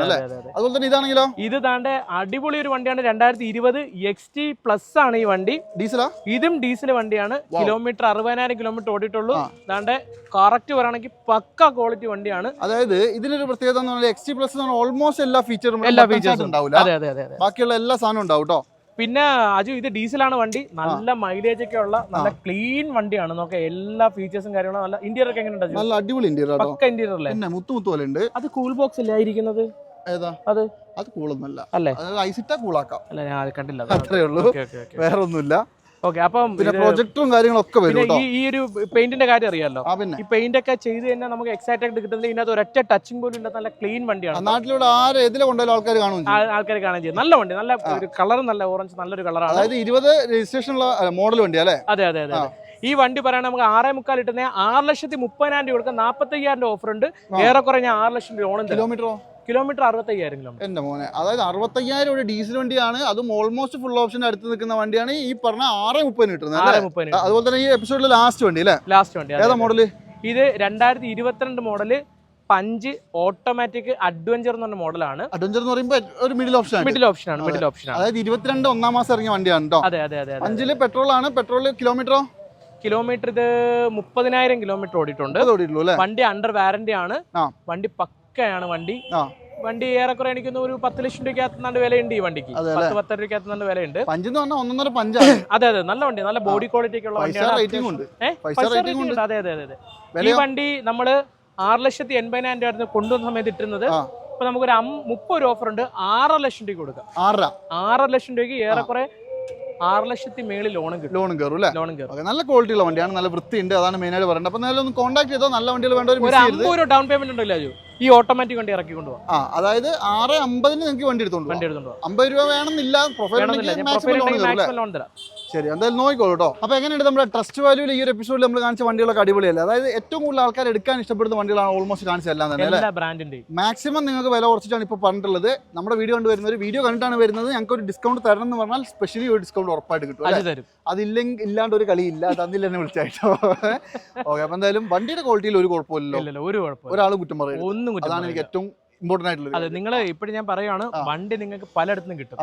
അതുപോലെ തന്നെ ഇതാണെങ്കിലോ? ഇത് താണ്ടെ അടിപൊളി ഒരു വണ്ടിയാണ്. 2020 XT പ്ലസ് ആണ് ഈ വണ്ടി. ഡീസലാ? ഇതും ഡീസൽ വണ്ടിയാണ്. കിലോമീറ്റർ 60,000 കിലോമീറ്റർ ഓടിയിട്ടുള്ളൂ. താണ്ടെ കറക്റ്റ് പറയുകയാണെങ്കിൽ പക്ക ക്വാളിറ്റി വണ്ടിയാണ്. അതായത് ഇതിനൊരു പ്രത്യേകത എന്ന് പറഞ്ഞാൽ XT പ്ലസ് ഓൾമോസ്റ്റ് എല്ലാ ഫീച്ചറും ഉണ്ടാവില്ല. ബാക്കിയുള്ള എല്ലാ സാധനവും ഉണ്ടാവും കേട്ടോ. പിന്നെ അജു, ഇത് ഡീസലാണ് വണ്ടി. നല്ല മൈലേജ് ഒക്കെ ഉള്ള നല്ല ക്ലീൻ വണ്ടിയാണ്. നോക്കാം, എല്ലാ ഫീച്ചേഴ്സും കാര്യങ്ങളും. നല്ല ഇന്റീരിയർ ഒക്കെ എങ്ങനെയുണ്ട്? നല്ല അടിപൊളി ഇന്റീരിയർ, പക്ക ഇന്റീരിയർ അല്ലേ? മുത്തു പോലെ ഉണ്ട്. അത് കൂൾ ബോക്സ് അല്ലേ ആയിരിക്കുന്നത്? ഏതാ അത്? കൂളൊന്നുമല്ല അല്ലേ? ഐസിട്ടാ കൂളാക്കാം. അല്ല, ഞാൻ അത് കണ്ടില്ല. അത്രേ ഉള്ളൂ, വേറെ ഒന്നുമില്ല. ഓക്കെ. അപ്പം പ്രൊജക്ടറും കാര്യങ്ങളൊക്കെ വരും. ഈ ഒരു പെയിന്റിന്റെ കാര്യം അറിയാലോ. ഈ പെയിന്റ് ഒക്കെ ചെയ്ത് തന്നെ നമുക്ക് എക്സൈറ്റ് ആയിട്ട് കിട്ടുന്നത്. ഇതിനകത്ത് ഒരൊറ്റ ടച്ചിങ് പോലും ഇല്ല. നല്ല ക്ലീൻ വണ്ടിയാണ്. നാട്ടിലൂടെ ആര് ഏതിലെ കൊണ്ടാലും ആൾക്കാർ കാണും ചെയ്യും. നല്ല വണ്ടി, നല്ല ഒരു കളറും നല്ല ഓറഞ്ച്, നല്ലൊരു കളറാണ്. അതായത് 20 രജിസ്ട്രേഷനുള്ള മോഡൽ വണ്ടി അല്ലേ? അതെ. ഈ വണ്ടി പറയണ നമുക്ക് 6.25 ഇട്ടുന്ന 6,30,000 രൂപ കൊടുക്കാം. 45,000 ഓഫർ ഉണ്ട്. ഏറെക്കുറെ ഞാൻ 6 ലക്ഷം രൂപ ഓണം. Kilometre 65,000 kilometre. എന്റെ മോനെ, അതായത് 65,000 ഒരു ഡീസൽ വണ്ടിയാണ്. അതും ഓൾമോസ്റ്റ് ഫുൾ ഓപ്ഷൻ അടുത്ത് നിൽക്കുന്ന വണ്ടിയാണ്. ഈ പറഞ്ഞ 6.30 കിട്ടുന്നത്. അതുപോലെ തന്നെ ഈ എപ്പിസോഡിലെ ലാസ്റ്റ് വണ്ടി അല്ലേ? ലാസ്റ്റ് വണ്ടി ഏതാ മോഡല്? ഇത് 2022 മോഡല് പഞ്ച് ഓട്ടോമാറ്റിക് അഡ്വഞ്ചർ എന്ന് പറഞ്ഞ മോഡലാണ്. അഡ്വഞ്ചർ എന്ന് പറയുമ്പോൾ ഒരു മിഡിൽ ഓപ്ഷൻ ആണ്. അതായത് 22 ഒന്നാം മാസം ഇറങ്ങിയ വണ്ടിയാണ് കേട്ടോ. അതെ. 5 പെട്രോൾ ആണ്. പെട്രോൾ കിലോമീറ്റർ ഇത് 30,000 കിലോമീറ്റർ ഓടിയിട്ടുണ്ട്. വണ്ടി അണ്ടർ വാറന്റി ആണ്. വണ്ടി പക്കയാണ്. വണ്ടി ഏറെക്കുറെ എനിക്കൊന്ന് ഒരു 10 ലക്ഷം രൂപയ്ക്കകത്തുന്നാണ്ട് വിലയുണ്ട് ഈ വണ്ടിക്ക്. 10-12 രൂപയ്ക്കകത്തുന്നാണ്ട് വിലയുണ്ട്. അതെ. നല്ല വണ്ടി, നല്ല ബോഡി ക്വാളിറ്റി ഒക്കെ ഉള്ള വണ്ടിയാണ്. അതെ. ഈ വണ്ടി നമ്മള് 6,80,000 രൂപ കൊണ്ടുവന്ന സമയത്ത് ഇട്ടിരുന്നത്. ഇപ്പൊ നമുക്കൊരു 30 ഓഫർ ഉണ്ട്. 6 ലക്ഷം രൂപ കൊടുക്കാം. 6 ലക്ഷം രൂപയ്ക്ക് ഏറെക്കുറെ 6 ലക്ഷത്തി മേളിൽ ലോണും കയറും. നല്ല ക്വാളിറ്റി ഉള്ള വണ്ടിയാണ്. നല്ല വൃത്തിയുണ്ട്. അതാണ് മെയിൻ ആയിട്ട് പറയുന്നത്. അപ്പൊ ഒന്ന് കോൺടാക്ട് ചെയ്തോ. നല്ല വണ്ടികൾ വേണ്ട ഒരു 50 ഡൗൺ പേയ്മെന്റ് ഉണ്ടല്ലോ. ഈ ഓട്ടോമാറ്റിക് വണ്ടി ഇറക്കി കൊണ്ടുപോകാം. അതായത് 650 നിങ്ങൾക്ക് വണ്ടി എടുത്തോണ്ട് വണ്ടി എടുത്തോണ്ട് 50 രൂപ വേണമെന്നില്ല. പ്രൊഫൈൽ ലോൺ തരാം. ശരി, എന്തായാലും നോക്കിക്കോളൂ കേട്ടോ. അപ്പോൾ എങ്ങനെയുണ്ട് നമ്മുടെ ട്രസ്റ്റ് വാല്യൂവിൽ ഈ ഒരു എപ്പിസോഡിൽ നമ്മൾ കാണിച്ച വണ്ടികളൊക്കെ അടിപൊളിയല്ല. അതായത് ഏറ്റവും കൂടുതൽ ആൾക്കാർ എടുക്കാൻ ഇഷ്ടപ്പെടുന്ന വണ്ടികളാണ് ഓൾമോസ്റ്റ് കാണിച്ചതെല്ലാം തന്നെ അല്ലേ? മാക്സിമം നിങ്ങൾക്ക് വില കുറച്ചിട്ടാണ് ഇപ്പോൾ പറഞ്ഞിട്ടുള്ളത്. നമ്മുടെ വീഡിയോ കണ്ടുവരുന്നത്, വീഡിയോ കണ്ടിട്ടാണ് വരുന്നത്, ഞങ്ങൾക്ക് ഒരു ഡിസ്കൗണ്ട് തരണം എന്ന് പറഞ്ഞാൽ സ്പെഷ്യലി ഒരു ഡിസ്കൗണ്ട് ഉറപ്പായിട്ട് കിട്ടും. അതില്ലെങ്കിൽ ഇല്ലാണ്ട് ഒരു കളിയില്ല. തന്നില്ല എന്നെ വിളിച്ചായിട്ടോ. ഓക്കെ, അപ്പോൾ എന്തായാലും വണ്ടിയുടെ ക്വാളിറ്റിയിൽ ഒരു കുഴപ്പമില്ലല്ലോ, ഒരാൾ കുറ്റം പറയുന്നത്. അതാണ് എനിക്ക് ഏറ്റവും ഇമ്പോർട്ടന്റ് ആയിട്ടുള്ളത്. അതെ, നിങ്ങൾ ഇപ്പോഴും ഞാൻ പറയുകയാണ്, വണ്ടി നിങ്ങൾക്ക് പലയിടത്തും കിട്ടും.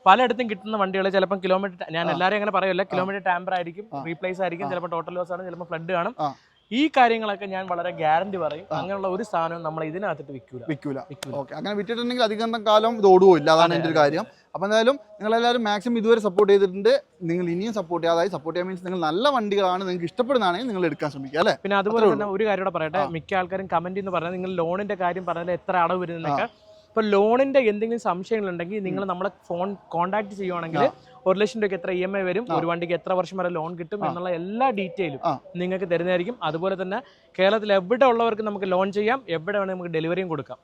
പലയിടത്തും കിട്ടുന്ന വണ്ടികൾ ചിലപ്പോൾ കിലോമീറ്റർ, ഞാൻ എല്ലാവരും അങ്ങനെ പറയല്ല, കിലോമീറ്റർ ടാമ്പർ ആയിരിക്കും, റീപ്ലേസ് ആയിരിക്കും, ചിലപ്പോൾ ടോട്ടൽ ലോസ് ആണ്, ചിലപ്പോൾ ഫ്ലഡ് കാണും. ഈ കാര്യങ്ങളൊക്കെ ഞാൻ വളരെ ഗ്യാരണ്ടി പറയും. അങ്ങനെയുള്ള ഒരു സാധനവും നമ്മൾ ഇതിനകത്തിട്ട് വിൽക്കൂല. ഓക്കെ, അങ്ങനെ വിറ്റിട്ടുണ്ടെങ്കിൽ അധികം കാലം ഇത് ഓടുകയില്ല. അതാണ് എൻ്റെ ഒരു കാര്യം. അപ്പോൾ എന്തായാലും നിങ്ങളെല്ലാവരും മാക്സിമം ഇതുവരെ സപ്പോർട്ട് ചെയ്തിട്ടുണ്ട്. നിങ്ങൾ ഇനിയും സപ്പോർട്ട് ചെയ്യുക. അതായത് സപ്പോർട്ട് ചെയ്യാൻ മീൻസ് നിങ്ങൾ നല്ല വണ്ടികളാണ്, നിങ്ങൾക്ക് ഇഷ്ടപ്പെടുന്നതാണെങ്കിൽ നിങ്ങൾ എടുക്കാൻ ശ്രമിക്കുക അല്ലേ? പിന്നെ അതുപോലെ തന്നെ ഒരു കാര്യം കൂടെ പറയട്ടെ, മിക്ക ആൾക്കാരും കമന്റ് എന്ന് പറഞ്ഞാൽ നിങ്ങൾ ലോണിന്റെ കാര്യം പറഞ്ഞാൽ എത്ര അടവ് വരുന്നതൊക്കെ. ഇപ്പോൾ ലോണിന്റെ എന്തെങ്കിലും സംശയങ്ങളുണ്ടെങ്കിൽ നിങ്ങൾ നമ്മളെ ഫോൺ കോൺടാക്ട് ചെയ്യുവാണെങ്കിൽ 1 ലക്ഷം രൂപയ്ക്ക് എത്ര EMI വരും, ഒരു വണ്ടിക്ക് എത്ര വർഷം വരെ ലോൺ കിട്ടും എന്നുള്ള എല്ലാ ഡീറ്റെയിലും നിങ്ങൾക്ക് തരുന്നതായിരിക്കും. അതുപോലെ തന്നെ കേരളത്തിൽ എവിടെ ഉള്ളവർക്ക് നമുക്ക് ലോൺ ചെയ്യാം, എവിടെ വേണമെങ്കിൽ നമുക്ക് ഡെലിവറിയും കൊടുക്കാം.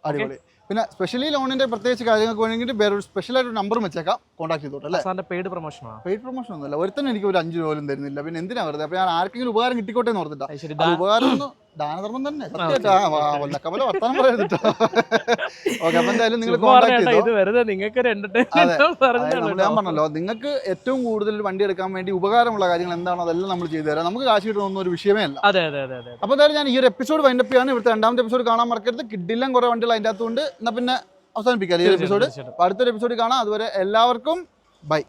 പിന്നെ സ്പെഷ്യലി ലോണിന്റെ പ്രത്യേകിച്ച് കാര്യങ്ങൾക്ക് വേണമെങ്കിൽ വേറെ സ്പെഷ്യൽ ആയിട്ട് നമ്പർ വെച്ചേക്കാം, കോൺടാക്ട് ചെയ്തോട്ടെ അല്ലേ? സാറിന്റെ പെയ്ഡ് പ്രൊമോഷനാണ്. പെയ്ഡ് പ്രൊമോഷൻ ഒന്നുമില്ല, ഒരുത്തന്നെ എനിക്ക് ഒരു 5 രൂപ പോലും തരുന്നില്ല. പിന്നെ എന്തിനാ വെറുതെ? അപ്പോൾ ഞാൻ ആർക്കെങ്കിലും ഉപകാരം കിട്ടിക്കോട്ടെ എന്ന് ഓർത്തിട്ടാ. ഉപകാരം ഒന്നും ദാനധർമ്മം തന്നെ, സത്യമായിട്ടാ വർത്താനം പറയരുത്. ഓക്കെ, അപ്പോൾ എന്തായാലും നിങ്ങൾ കോൺടാക്ട് ചെയ്തോ. ഞാൻ പറഞ്ഞല്ലോ, നിങ്ങൾക്ക് ഏറ്റവും കൂടുതൽ വണ്ടി എടുക്കാൻ വേണ്ടി ഉപകാരമുള്ള കാര്യങ്ങൾ എന്താണോ അതെല്ലാം നമ്മൾ ചെയ്തു തരാം. നമുക്ക് കാശ് കിട്ടുന്ന ഒരു വിഷയമേ അല്ല. അപ്പോൾ എന്തായാലും ഞാൻ ഈ ഒരു എപ്പിസോഡ് വൈൻഡപ്പ് ചെയ്യാണ്. ഇവിടുത്തെ 2ാമത്തെ എപ്പിസോഡ് കാണാൻ മറക്കരുത്. കിഡിലും കുറേ വണ്ടികൾ അതിൻ്റെ അകത്തുകൊണ്ട്. എന്നാൽ പിന്നെ അവസാനിപ്പിക്കാം ഈ എപ്പിസോഡ്. അടുത്തൊരു എപ്പിസോഡ് കാണാം. അതുവരെ എല്ലാവർക്കും ബൈ.